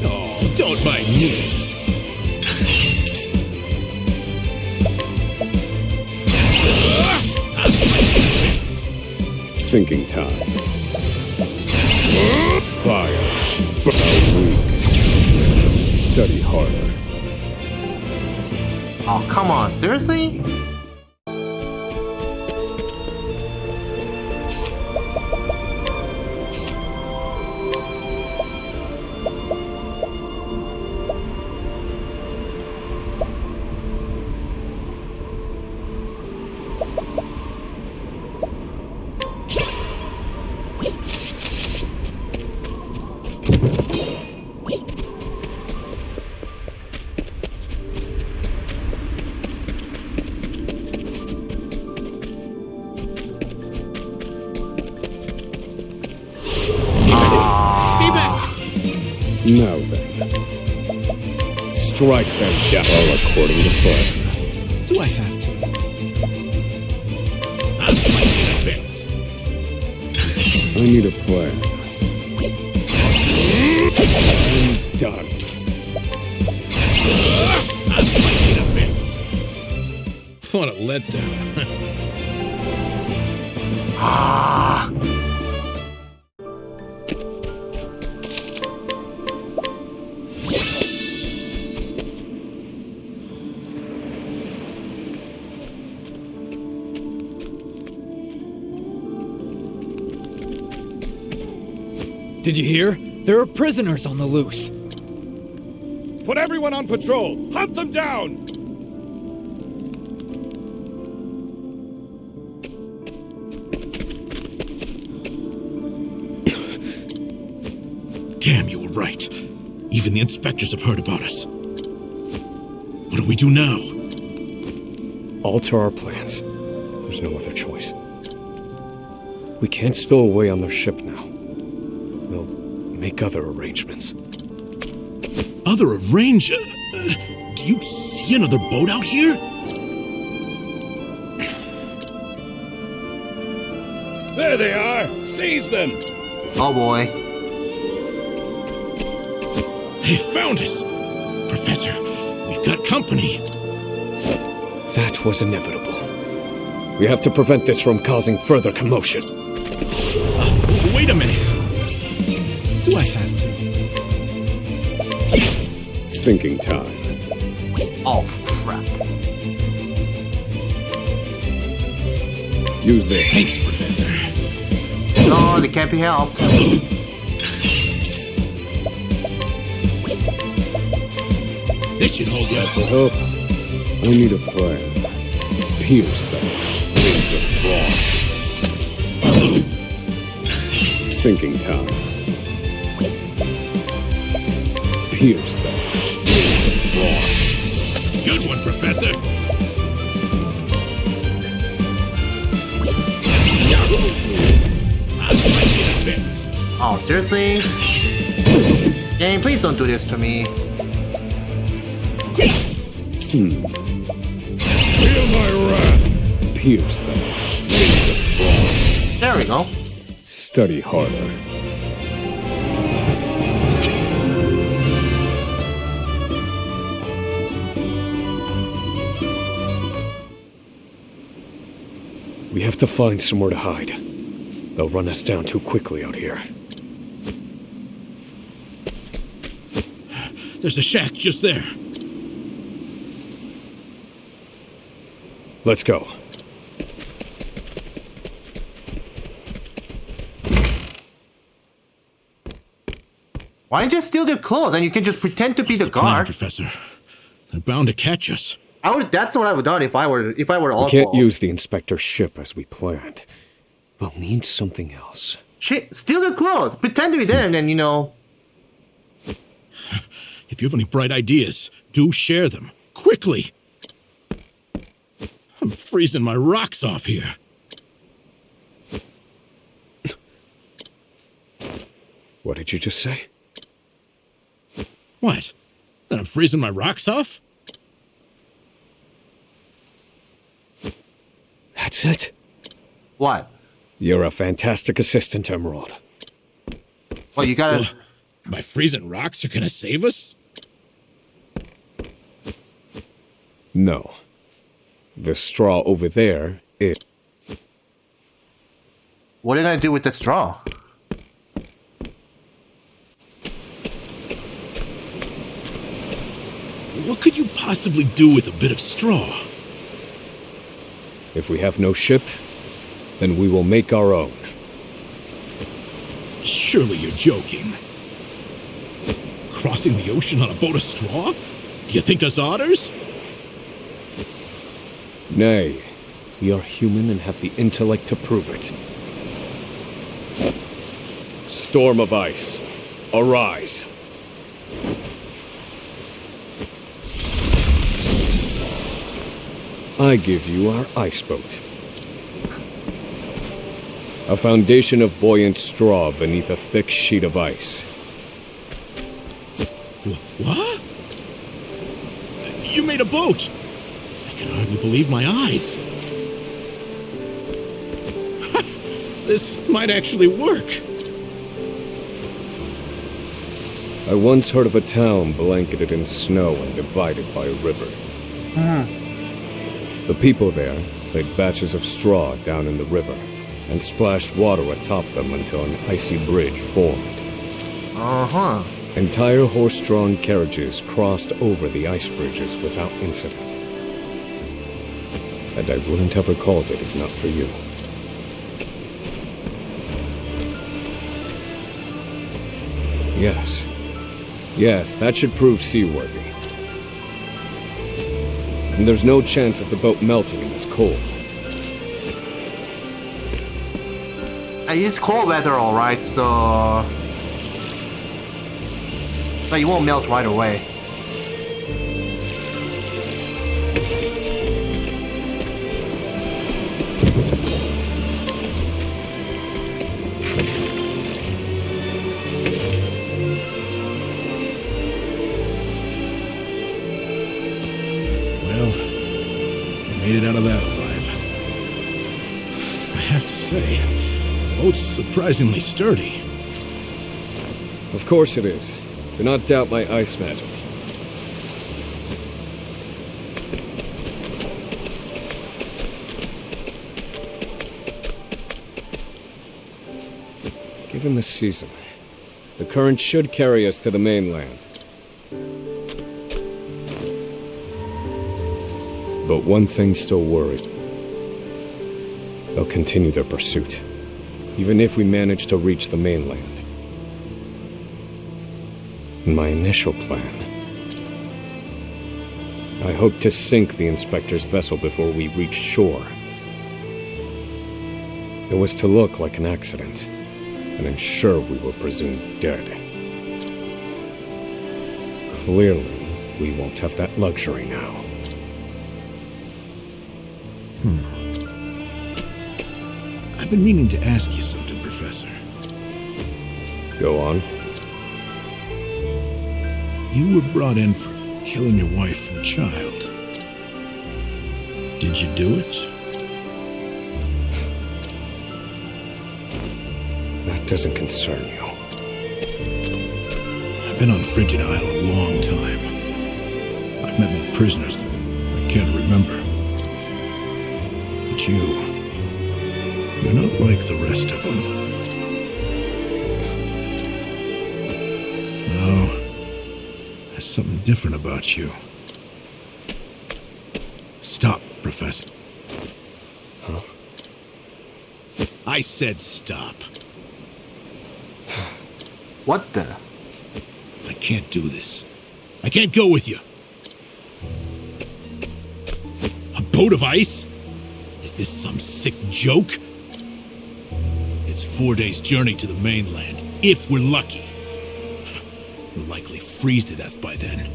J: Oh, don't mind me.
D: Thinking time. Fire. How weak. Study harder.
A: Oh, come on, seriously?
D: Now then. Strike them down. All according to plan.
H: Do I have to?
J: I'm fighting a fence.
D: I need a plan. I'm done.
J: I'm fighting a fence.
H: What a letdown.
A: Ah.
L: Did you hear? There are prisoners on the loose.
J: Put everyone on patrol. Hunt them down.
H: Damn, you were right. Even the inspectors have heard about us. What do we do now?
D: Alter our plans. There's no other choice. We can't stow away on their ship now. We'll make other arrangements.
H: Other arrange... do you see another boat out here?
J: There they are. Seize them.
A: Oh boy.
H: They found us! Professor, we've got company.
D: That was inevitable. We have to prevent this from causing further commotion.
H: Wait a minute. Do I have to?
D: Thinking time.
A: Oh, crap.
D: Use this.
H: Thanks, Professor.
A: No, they can't be helped.
H: This should hold
D: That's
H: up.
D: a hope. I need a plan. Pierce them. Wings of frost. Thinking time. Pierce them. Wings of frost.
J: Good one, Professor. I'm fighting a fence.
A: Oh, seriously? Game, please don't do this to me.
J: Feel my wrath.
D: Pierce them. Wings of frost.
A: There we go.
D: Study harder. We have to find somewhere to hide. They'll run us down too quickly out here.
J: There's a shack just there.
D: Let's go.
A: Why don't you just steal their clothes and you can just pretend to be the
J: Plan,
A: guard?
J: Professor. They're bound to catch us.
A: That's what I would have done if I were
D: We
A: Oswald.
D: can't use the inspector's ship as we planned. We'll need something else.
A: Shit, steal their clothes. Pretend to be them, and
J: If you have any bright ideas, do share them. Quickly! I'm freezing my rocks off here.
D: What did you just say?
J: What? That I'm freezing my rocks off?
D: That's it.
A: What?
D: You're a fantastic assistant, Emerald.
A: Well, you gotta...
J: My freezing rocks are gonna save us?
D: No. The straw over there is...
A: What did I do with the straw?
J: What could you possibly do with a bit of straw?
D: If we have no ship, then we will make our own.
J: Surely you're joking. Crossing the ocean on a boat of straw? Do you think us otters?
D: Nay, we are human and have the intellect to prove it. Storm of ice, arise. I give you our ice boat. A foundation of buoyant straw beneath a thick sheet of ice.
J: What? You made a boat! I can hardly believe my eyes. This might actually work.
D: I once heard of a town blanketed in snow and divided by a river. The people there laid batches of straw down in the river and splashed water atop them until an icy bridge formed.
A: Uh-huh.
D: Entire horse-drawn carriages crossed over the ice bridges without incident. And I wouldn't have recalled it if not for you. Yes. Yes, that should prove seaworthy. And there's no chance of the boat melting in this cold.
A: It's cold weather, alright, so... But you won't melt right away.
J: Well, we made it out of that alive. I have to say, the boat's surprisingly sturdy.
D: Of course it is. Do not doubt my ice magic. Given the season, the current should carry us to the mainland. But one thing still worries. They'll continue their pursuit, even if we manage to reach the mainland. In my initial plan, I hoped to sink the inspector's vessel before we reached shore. It was to look like an accident, and ensure we were presumed dead. Clearly, we won't have that luxury now.
J: I've been meaning to ask you something, Professor.
D: Go on.
J: You were brought in for killing your wife and child. Did you do it?
D: That doesn't concern you.
J: I've been on Frigid Isle a long time. I've met prisoners that I can't remember. But
H: You're not like the rest of them. No, there's something different about you. Stop, Professor.
D: Huh?
H: I said stop.
A: What the?
H: I can't do this. I can't go with you. A boat of ice? Is this some sick joke? It's 4 days' journey to the mainland, if we're lucky. We'll likely freeze to death by then.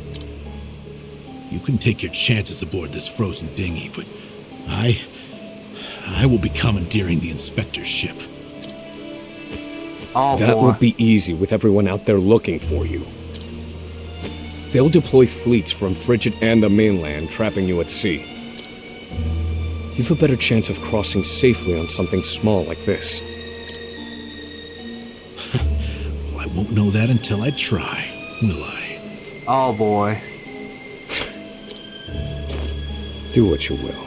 H: You can take your chances aboard this frozen dinghy, but I will be commandeering the inspector's ship.
A: Oh,
D: That
A: boy.
D: won't be easy with everyone out there looking for you. They'll deploy fleets from Frigid and the mainland, trapping you at sea. You've a better chance of crossing safely on something small like this.
H: Well, I won't know that until I try, will I?
A: Oh boy.
D: Do what you will.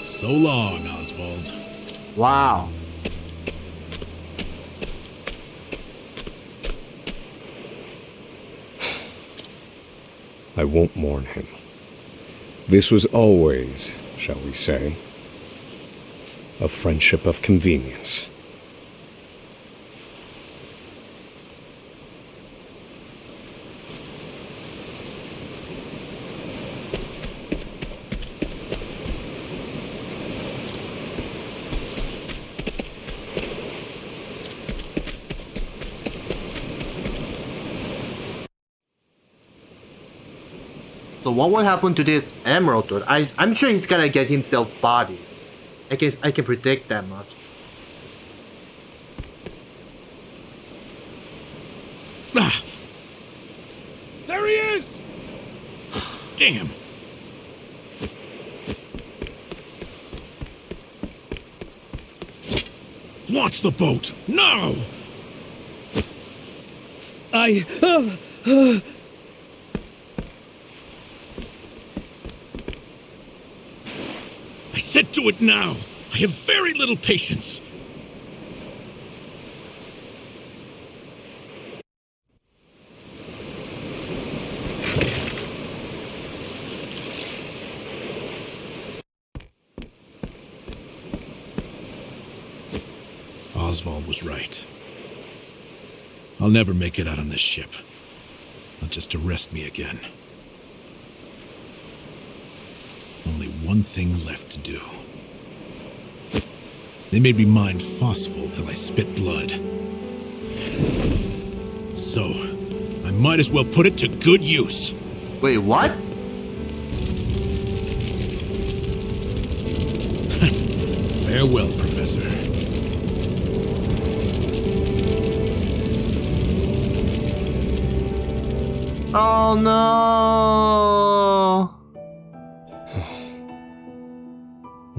H: So long, Oswald.
A: Wow.
D: I won't mourn him. This was always, shall we say, a friendship of convenience.
A: So what will happen to this Emerald dude? I'm sure he's gonna get himself bodied. I can predict that much.
H: Ah! There he is! Damn! Launch the boat! Now!
L: I
H: said do it now! I have very little patience! Oswald was right. I'll never make it out on this ship. They'll just arrest me again. Only one thing left to do. They made me mind phosphol till I spit blood. So, I might as well put it to good use.
A: Wait, what?
H: Farewell, Professor.
A: Oh no!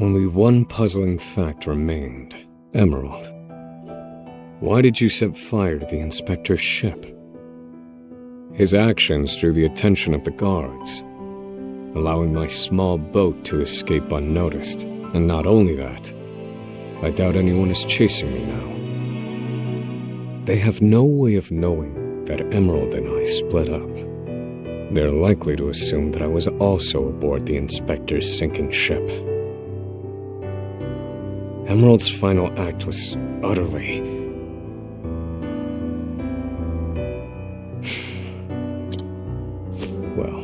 D: Only one puzzling fact remained. Emerald, why did you set fire to the inspector's ship? His actions drew the attention of the guards, allowing my small boat to escape unnoticed. And not only that, I doubt anyone is chasing me now. They have no way of knowing that Emerald and I split up. They're likely to assume that I was also aboard the inspector's sinking ship. Emerald's final act was utterly... well,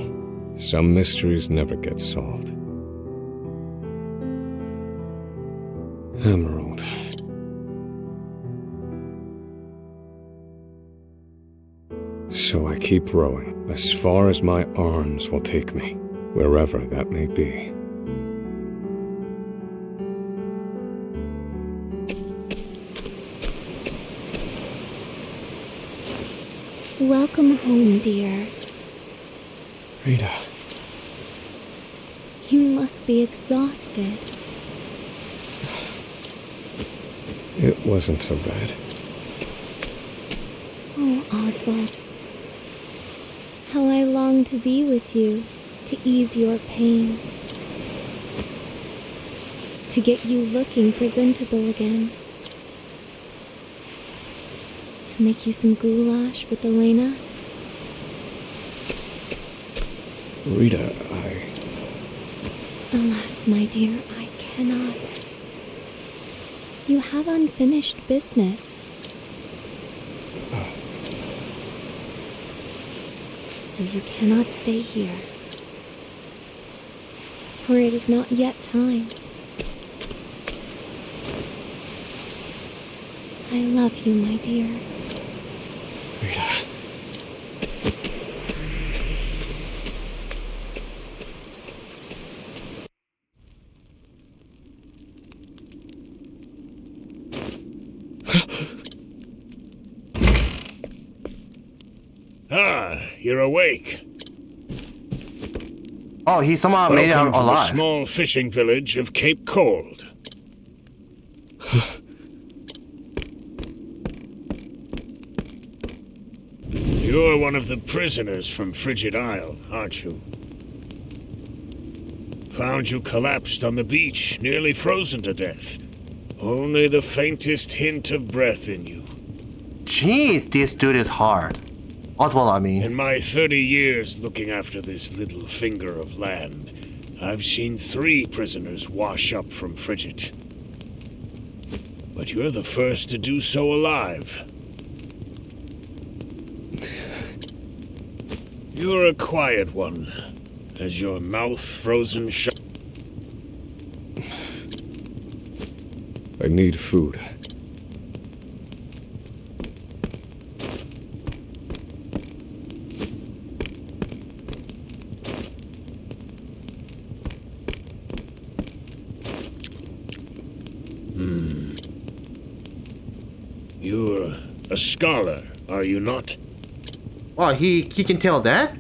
D: some mysteries never get solved. Emerald. So I keep rowing as far as my arms will take me, wherever that may be.
M: Welcome home, dear.
D: Rita.
M: You must be exhausted.
D: It wasn't so bad.
M: Oh, Oswald. How I long to be with you, to ease your pain. To get you looking presentable again. To make you some goulash with Elena.
D: Rita,
M: Alas, my dear, I cannot. You have unfinished business. So you cannot stay here. For it is not yet time. I love you, my dear.
D: Rita.
F: You're awake.
A: Oh, he somehow made it out
F: Welcome to the
A: alive.
F: small fishing village of Cape Cold. You're one of the prisoners from Frigid Isle, aren't you? Found you collapsed on the beach, nearly frozen to death. Only the faintest hint of breath in you.
A: Jeez, this dude is hard. Oswald, I mean.
F: In my 30 years looking after this little finger of land, I've seen 3 prisoners wash up from Frigid. But you're the first to do so alive. You're a quiet one, as your mouth frozen shut.
D: I need food.
F: You're a scholar, are you not?
A: Oh, he can tell that?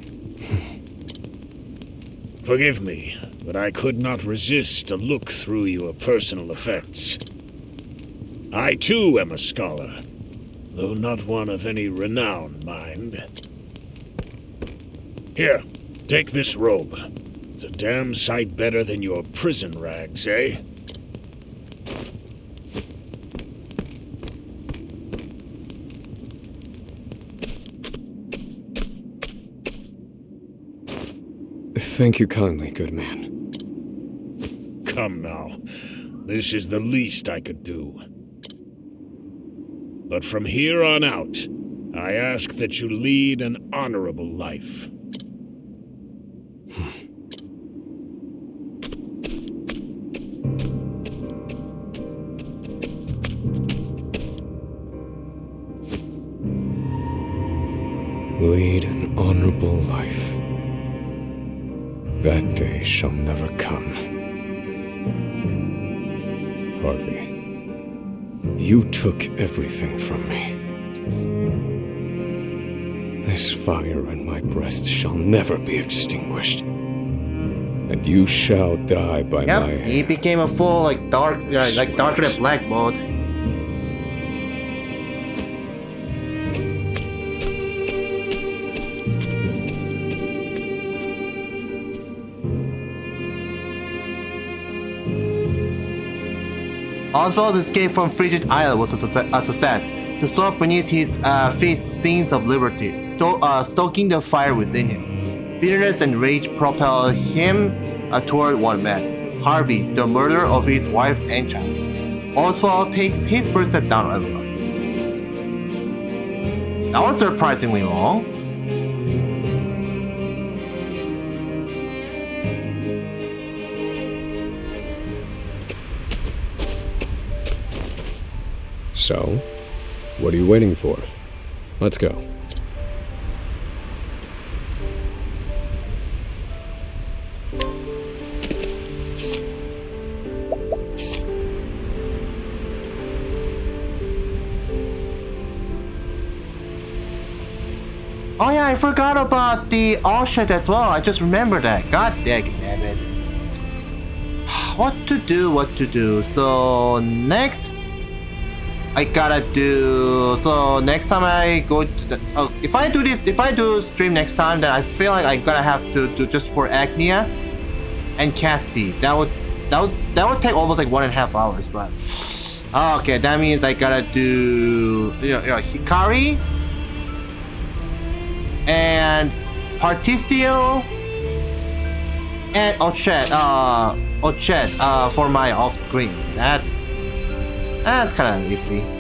F: Forgive me, but I could not resist to look through your personal effects. I too am a scholar, though not one of any renown, mind. Here, take this robe. It's a damn sight better than your prison rags, eh?
D: Thank you kindly, good man.
F: Come now. This is the least I could do. But from here on out, I ask that you lead an honorable life.
D: Lead an honorable life. That day shall never come. Harvey, you took everything from me. This fire in my breast shall never be extinguished. And you shall die by my...
A: Yep, he became a full, like, darker than black mode. Oswald's escape from Frigid Isle was a success. The sword beneath his feet sings of liberty, stoking the fire within him. Bitterness and rage propel him toward one man, Harvey, the murderer of his wife and child. Oswald takes his first step down a little. That was surprisingly long.
D: So, what are you waiting for? Let's go.
A: Oh yeah, I forgot about the all-shit as well. I just remembered that. God damn it. What to do. So next I gotta do... So next time I go to the... if I do stream next time, then I feel like I'm gonna have to do just for Agnia and Casti. That would that would take almost like 1.5 hours, but okay, that means I gotta do Hikari and Particio and Ochet for my off screen. That's kind of iffy.